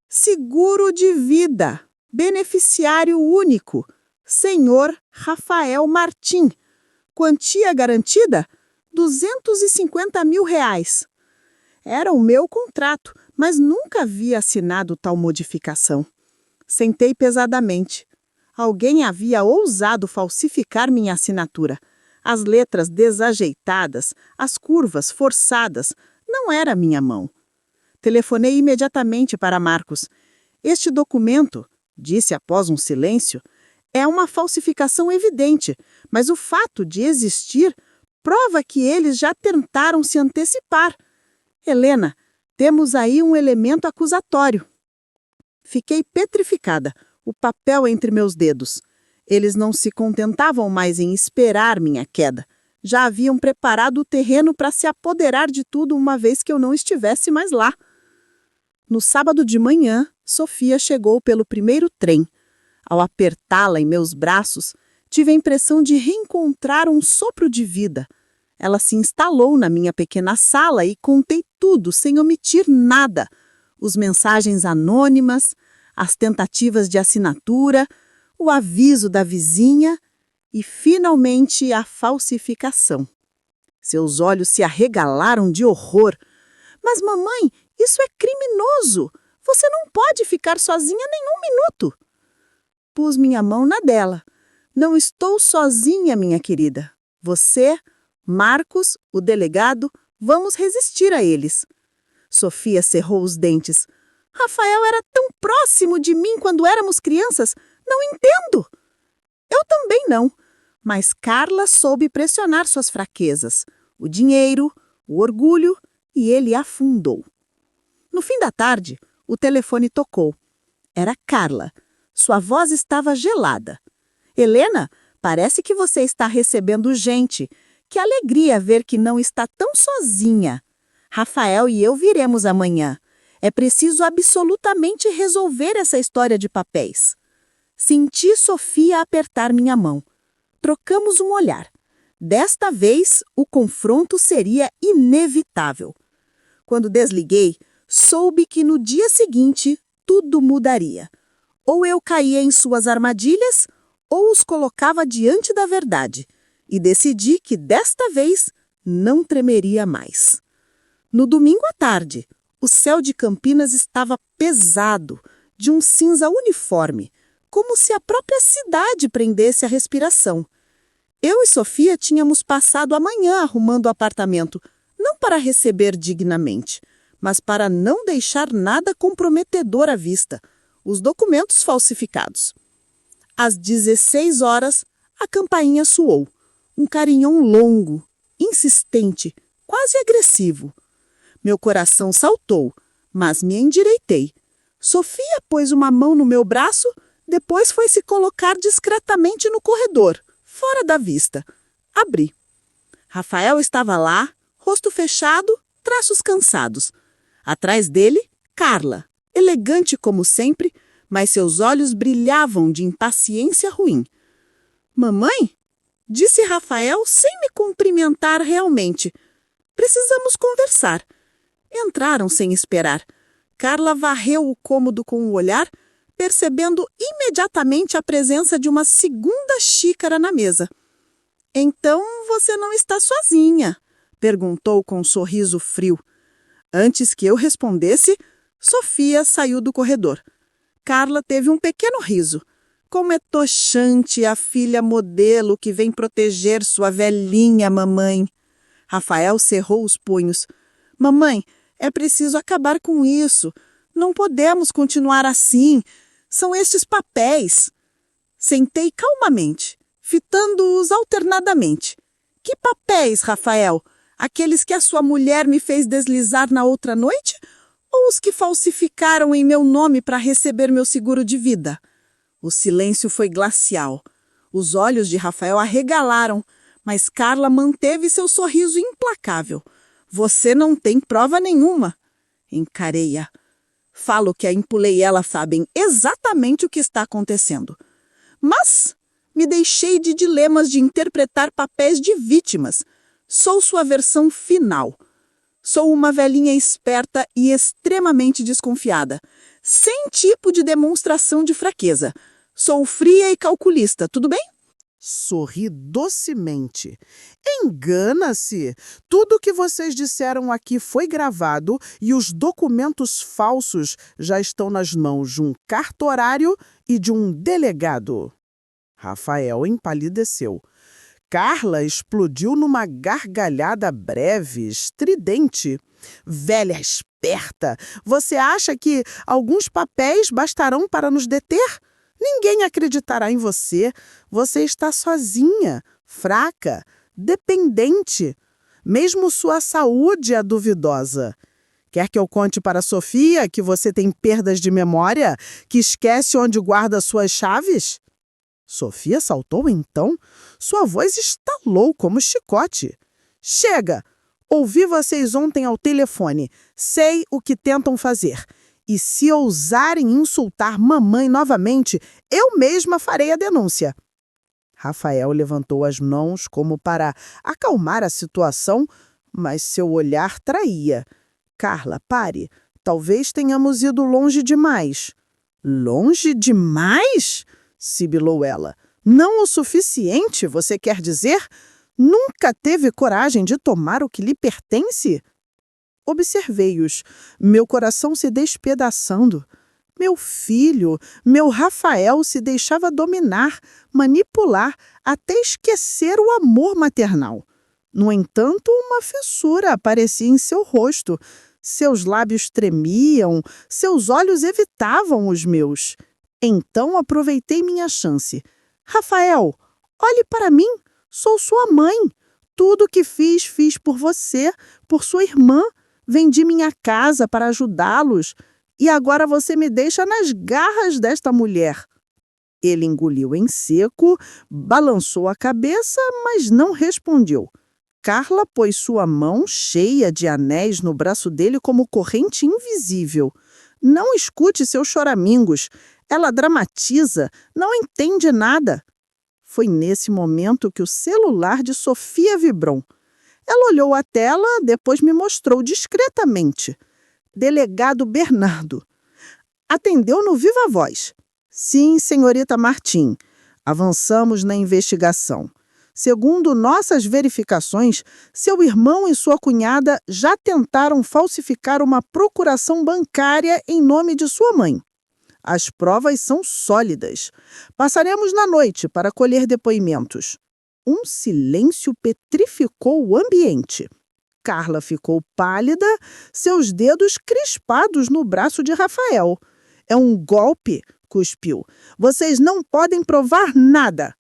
Seguro de vida, beneficiário único, senhor Rafael Martim. Quantia garantida? R$ 250 mil. Era o meu contrato, mas nunca havia assinado tal modificação. Sentei pesadamente. Alguém havia ousado falsificar minha assinatura. As letras desajeitadas, as curvas forçadas, não era minha mão. Telefonei imediatamente para Marcos. Este documento, disse após um silêncio, é uma falsificação evidente, mas o fato de existir prova que eles já tentaram se antecipar. Helena, temos aí um elemento acusatório. Fiquei petrificada, o papel entre meus dedos. Eles não se contentavam mais em esperar minha queda. Já haviam preparado o terreno para se apoderar de tudo uma vez que eu não estivesse mais lá. No sábado de manhã, Sofia chegou pelo primeiro trem. Ao apertá-la em meus braços, tive a impressão de reencontrar um sopro de vida. Ela se instalou na minha pequena sala e contei tudo, sem omitir nada. Os mensagens anônimas, as tentativas de assinatura, o aviso da vizinha e, finalmente, a falsificação. Seus olhos se arregalaram de horror. Mas, mamãe, isso é criminoso! Você não pode ficar sozinha nenhum minuto! Pus minha mão na dela. Não estou sozinha, minha querida. Você, Marcos, o delegado, vamos resistir a eles. Sofia cerrou os dentes. Rafael era tão próximo de mim quando éramos crianças. Não entendo. Eu também não. Mas Carla soube pressionar suas fraquezas. O dinheiro, o orgulho, e ele afundou. No fim da tarde, o telefone tocou. Era Carla. Sua voz estava gelada. Helena, parece que você está recebendo gente. Que alegria ver que não está tão sozinha. Rafael e eu viremos amanhã. É preciso absolutamente resolver essa história de papéis. Senti Sofia apertar minha mão. Trocamos um olhar. Desta vez, o confronto seria inevitável. Quando desliguei, soube que no dia seguinte tudo mudaria. Ou eu caía em suas armadilhas, ou os colocava diante da verdade. E decidi que desta vez não tremeria mais. No domingo à tarde, o céu de Campinas estava pesado, de um cinza uniforme, como se a própria cidade prendesse a respiração. Eu e Sofia tínhamos passado a manhã arrumando o apartamento, não para receber dignamente, mas para não deixar nada comprometedor à vista, os documentos falsificados. Às 16 horas, a campainha soou. Um carinhão longo, insistente, quase agressivo. Meu coração saltou, mas me endireitei. Sofia pôs uma mão no meu braço, depois foi se colocar discretamente no corredor, fora da vista. Abri. Rafael estava lá, rosto fechado, traços cansados. Atrás dele, Carla, elegante como sempre, mas seus olhos brilhavam de impaciência ruim. Mamãe? Disse Rafael sem me cumprimentar realmente. Precisamos conversar. Entraram sem esperar. Carla varreu o cômodo com o olhar, percebendo imediatamente a presença de uma segunda xícara na mesa. Então você não está sozinha? Perguntou com um sorriso frio. Antes que eu respondesse, Sofia saiu do corredor. Carla teve um pequeno riso. Como é tochante a filha modelo que vem proteger sua velhinha mamãe. Rafael cerrou os punhos. Mamãe, é preciso acabar com isso. Não podemos continuar assim. São estes papéis. Sentei calmamente, fitando-os alternadamente. Que papéis, Rafael? Aqueles que a sua mulher me fez deslizar na outra noite? Ou os que falsificaram em meu nome para receber meu seguro de vida? O silêncio foi glacial. Os olhos de Rafael arregalaram, mas Carla manteve seu sorriso implacável. Você não tem prova nenhuma. Encarei-a. Falo que a Impulei e ela sabem exatamente o que está acontecendo. Mas me deixei de dilemas de interpretar papéis de vítimas. Sou sua versão final. Sou uma velhinha esperta e extremamente desconfiada, sem tipo de demonstração de fraqueza. Sou fria e calculista, tudo bem? Sorri docemente. Engana-se! Tudo o que vocês disseram aqui foi gravado e os documentos falsos já estão nas mãos de um cartorário e de um delegado. Rafael empalideceu. Carla explodiu numa gargalhada breve, estridente. Velha esperta, você acha que alguns papéis bastarão para nos deter? Ninguém acreditará em você. Você está sozinha, fraca, dependente. Mesmo sua saúde é duvidosa. Quer que eu conte para Sofia que você tem perdas de memória, que esquece onde guarda suas chaves? Sofia saltou então. Sua voz estalou como chicote. Chega! Ouvi vocês ontem ao telefone. Sei o que tentam fazer. E se ousarem insultar mamãe novamente, eu mesma farei a denúncia. Rafael levantou as mãos como para acalmar a situação, mas seu olhar traía. Carla, pare. Talvez tenhamos ido longe demais. Longe demais? Sibilou ela. Não o suficiente, você quer dizer? Nunca teve coragem de tomar o que lhe pertence? Observei-os, meu coração se despedaçando. Meu filho, meu Rafael se deixava dominar, manipular, até esquecer o amor maternal. No entanto, uma fissura aparecia em seu rosto. Seus lábios tremiam, seus olhos evitavam os meus. Então aproveitei minha chance. Rafael, olhe para mim, sou sua mãe. Tudo o que fiz por você, por sua irmã. Vendi minha casa para ajudá-los e agora você me deixa nas garras desta mulher. Ele engoliu em seco, balançou a cabeça, mas não respondeu. Carla pôs sua mão cheia de anéis no braço dele como corrente invisível. Não escute seus choramingos. Ela dramatiza, não entende nada. Foi nesse momento que o celular de Sofia vibrou. Ela olhou a tela, depois me mostrou discretamente. Delegado Bernardo. Atendeu no viva voz. Sim, senhorita Martim. Avançamos na investigação. Segundo nossas verificações, seu irmão e sua cunhada já tentaram falsificar uma procuração bancária em nome de sua mãe. As provas são sólidas. Passaremos na noite para colher depoimentos. Um silêncio petrificou o ambiente. Carla ficou pálida, seus dedos crispados no braço de Rafael. É um golpe, cuspiu. Vocês não podem provar nada.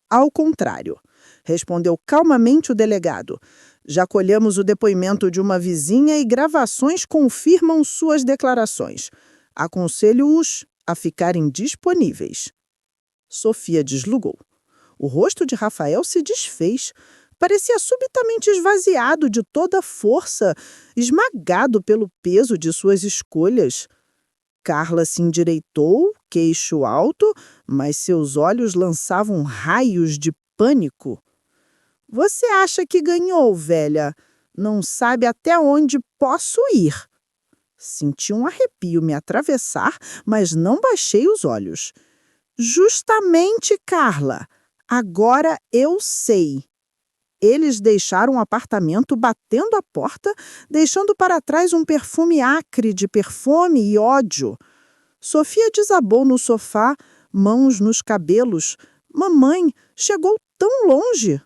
Ao contrário, respondeu calmamente o delegado. Já colhemos o depoimento de uma vizinha e gravações confirmam suas declarações. Aconselho-os a ficarem disponíveis. Sofia desligou. O rosto de Rafael se desfez. Parecia subitamente esvaziado de toda a força, esmagado pelo peso de suas escolhas. Carla se endireitou, queixo alto, mas seus olhos lançavam raios de pânico. Você acha que ganhou, velha? Não sabe até onde posso ir. Senti um arrepio me atravessar, mas não baixei os olhos. Justamente, Carla. Agora eu sei. Eles deixaram o apartamento batendo a porta, deixando para trás um perfume acre de perfume e ódio. Sofia desabou no sofá, mãos nos cabelos. Mamãe, chegou tão longe.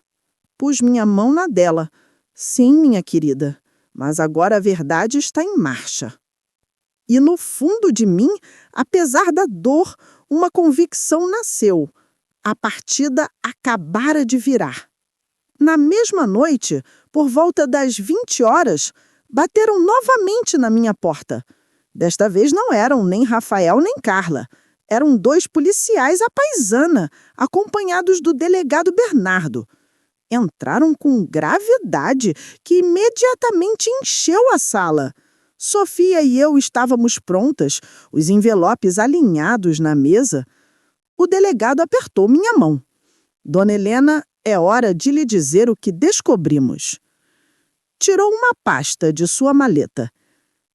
Pus minha mão na dela. Sim, minha querida, mas agora a verdade está em marcha. E no fundo de mim, apesar da dor, uma convicção nasceu. A partida acabara de virar. Na mesma noite, por volta das 20 horas, bateram novamente na minha porta. Desta vez não eram nem Rafael nem Carla. Eram 2 policiais à paisana, acompanhados do delegado Bernardo. Entraram com gravidade, que imediatamente encheu a sala. Sofia e eu estávamos prontas, os envelopes alinhados na mesa. O delegado apertou minha mão. Dona Helena, é hora de lhe dizer o que descobrimos. Tirou uma pasta de sua maleta.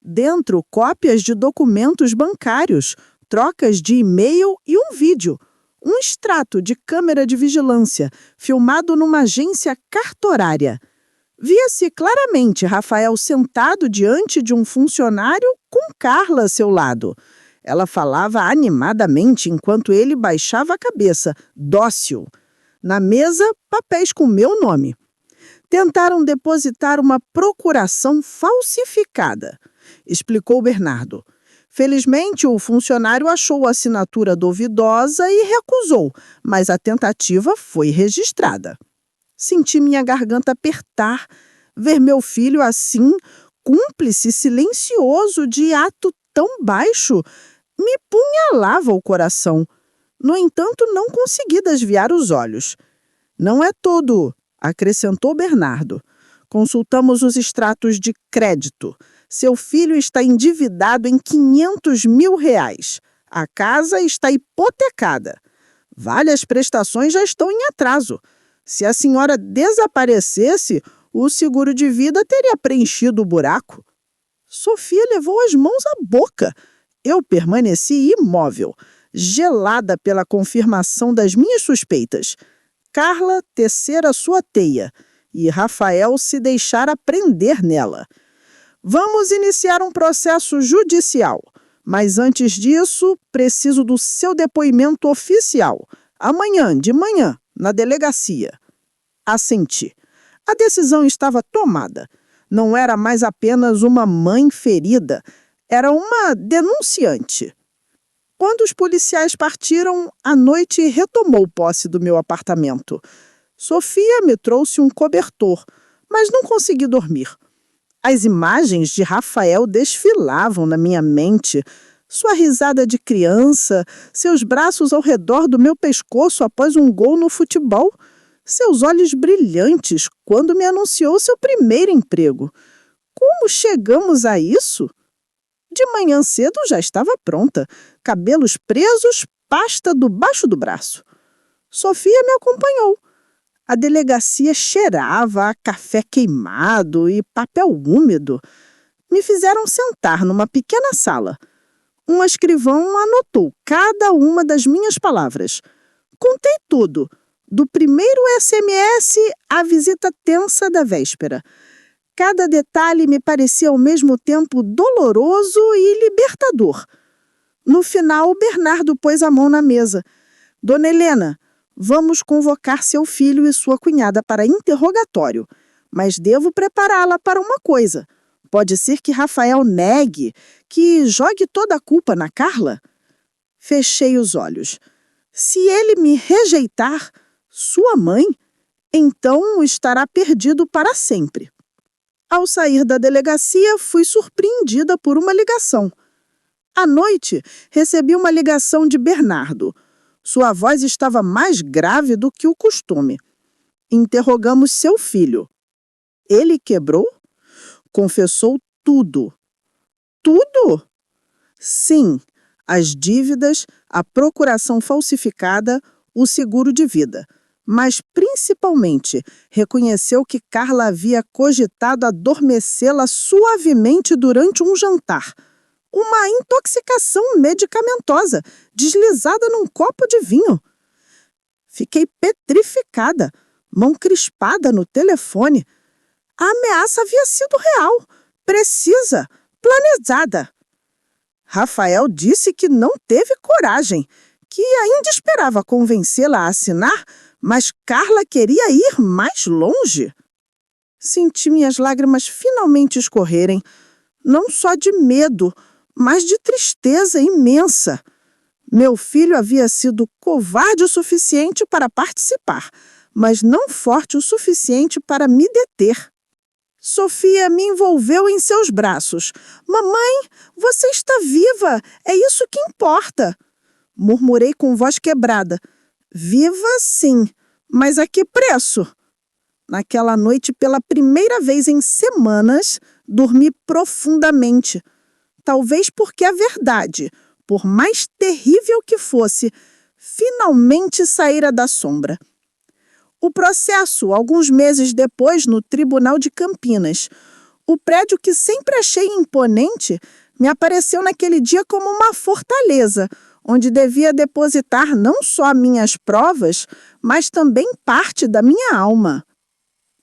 Dentro, cópias de documentos bancários, trocas de e-mail e um vídeo. Um extrato de câmera de vigilância, filmado numa agência cartorária. Via-se claramente Rafael sentado diante de um funcionário com Carla a seu lado. Ela falava animadamente enquanto ele baixava a cabeça, dócil. Na mesa, papéis com meu nome. Tentaram depositar uma procuração falsificada, explicou Bernardo. Felizmente, o funcionário achou a assinatura duvidosa e recusou, mas a tentativa foi registrada. Senti minha garganta apertar, ver meu filho assim, cúmplice silencioso de ato tão baixo, me punhalava o coração. No entanto, não consegui desviar os olhos. Não é tudo, acrescentou Bernardo. Consultamos os extratos de crédito. Seu filho está endividado em R$500 mil. A casa está hipotecada. Várias prestações já estão em atraso. Se a senhora desaparecesse, o seguro de vida teria preenchido o buraco. Sofia levou as mãos à boca. Eu permaneci imóvel, gelada pela confirmação das minhas suspeitas. Carla tecera sua teia e Rafael se deixara prender nela. Vamos iniciar um processo judicial, mas antes disso, preciso do seu depoimento oficial. Amanhã, de manhã, na delegacia. Assenti. A decisão estava tomada. Não era mais apenas uma mãe ferida, era uma denunciante. Quando os policiais partiram, a noite retomou posse do meu apartamento. Sofia me trouxe um cobertor, mas não consegui dormir. As imagens de Rafael desfilavam na minha mente. Sua risada de criança, seus braços ao redor do meu pescoço após um gol no futebol, seus olhos brilhantes quando me anunciou seu primeiro emprego. Como chegamos a isso? De manhã cedo já estava pronta, cabelos presos, pasta debaixo do braço. Sofia me acompanhou. A delegacia cheirava a café queimado e papel úmido. Me fizeram sentar numa pequena sala. Um escrivão anotou cada uma das minhas palavras. Contei tudo, do primeiro SMS à visita tensa da véspera. Cada detalhe me parecia ao mesmo tempo doloroso e libertador. No final, Bernardo pôs a mão na mesa. Dona Helena, vamos convocar seu filho e sua cunhada para interrogatório, mas devo prepará-la para uma coisa. Pode ser que Rafael negue, que jogue toda a culpa na Carla? Fechei os olhos. Se ele me rejeitar, sua mãe, então estará perdido para sempre. Ao sair da delegacia, fui surpreendida por uma ligação. À noite, recebi uma ligação de Bernardo. Sua voz estava mais grave do que o costume. Interrogamos seu filho. Ele quebrou? Confessou tudo. Tudo? Sim, as dívidas, a procuração falsificada, o seguro de vida. Mas, principalmente, reconheceu que Carla havia cogitado adormecê-la suavemente durante um jantar. Uma intoxicação medicamentosa, deslizada num copo de vinho. Fiquei petrificada, mão crispada no telefone. A ameaça havia sido real, precisa, planejada. Rafael disse que não teve coragem, que ainda esperava convencê-la a assinar, mas Carla queria ir mais longe. Senti minhas lágrimas finalmente escorrerem, não só de medo, mas de tristeza imensa. Meu filho havia sido covarde o suficiente para participar, mas não forte o suficiente para me deter. Sofia me envolveu em seus braços. Mamãe, você está viva, é isso que importa. Murmurei com voz quebrada. Viva, sim, mas a que preço? Naquela noite, pela primeira vez em semanas, dormi profundamente. Talvez porque a verdade, por mais terrível que fosse, finalmente saíra da sombra. O processo, alguns meses depois, no Tribunal de Campinas. O prédio que sempre achei imponente me apareceu naquele dia como uma fortaleza, onde devia depositar não só minhas provas, mas também parte da minha alma.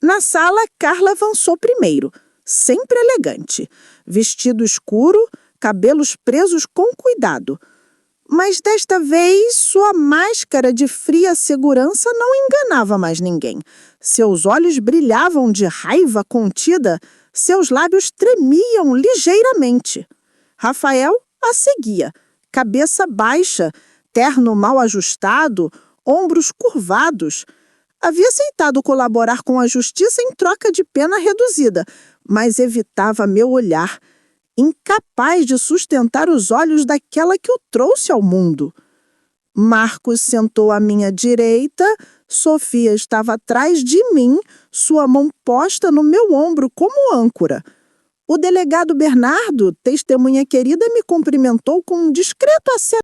Na sala, Carla avançou primeiro, sempre elegante, vestido escuro, cabelos presos com cuidado. Mas desta vez, sua máscara de fria segurança não enganava mais ninguém. Seus olhos brilhavam de raiva contida, seus lábios tremiam ligeiramente. Rafael a seguia, cabeça baixa, terno mal ajustado, ombros curvados. Havia aceitado colaborar com a justiça em troca de pena reduzida, mas evitava meu olhar, incapaz de sustentar os olhos daquela que o trouxe ao mundo. Marcos sentou à minha direita, Sofia estava atrás de mim, sua mão posta no meu ombro como âncora. O delegado Bernardo, testemunha querida, me cumprimentou com um discreto aceno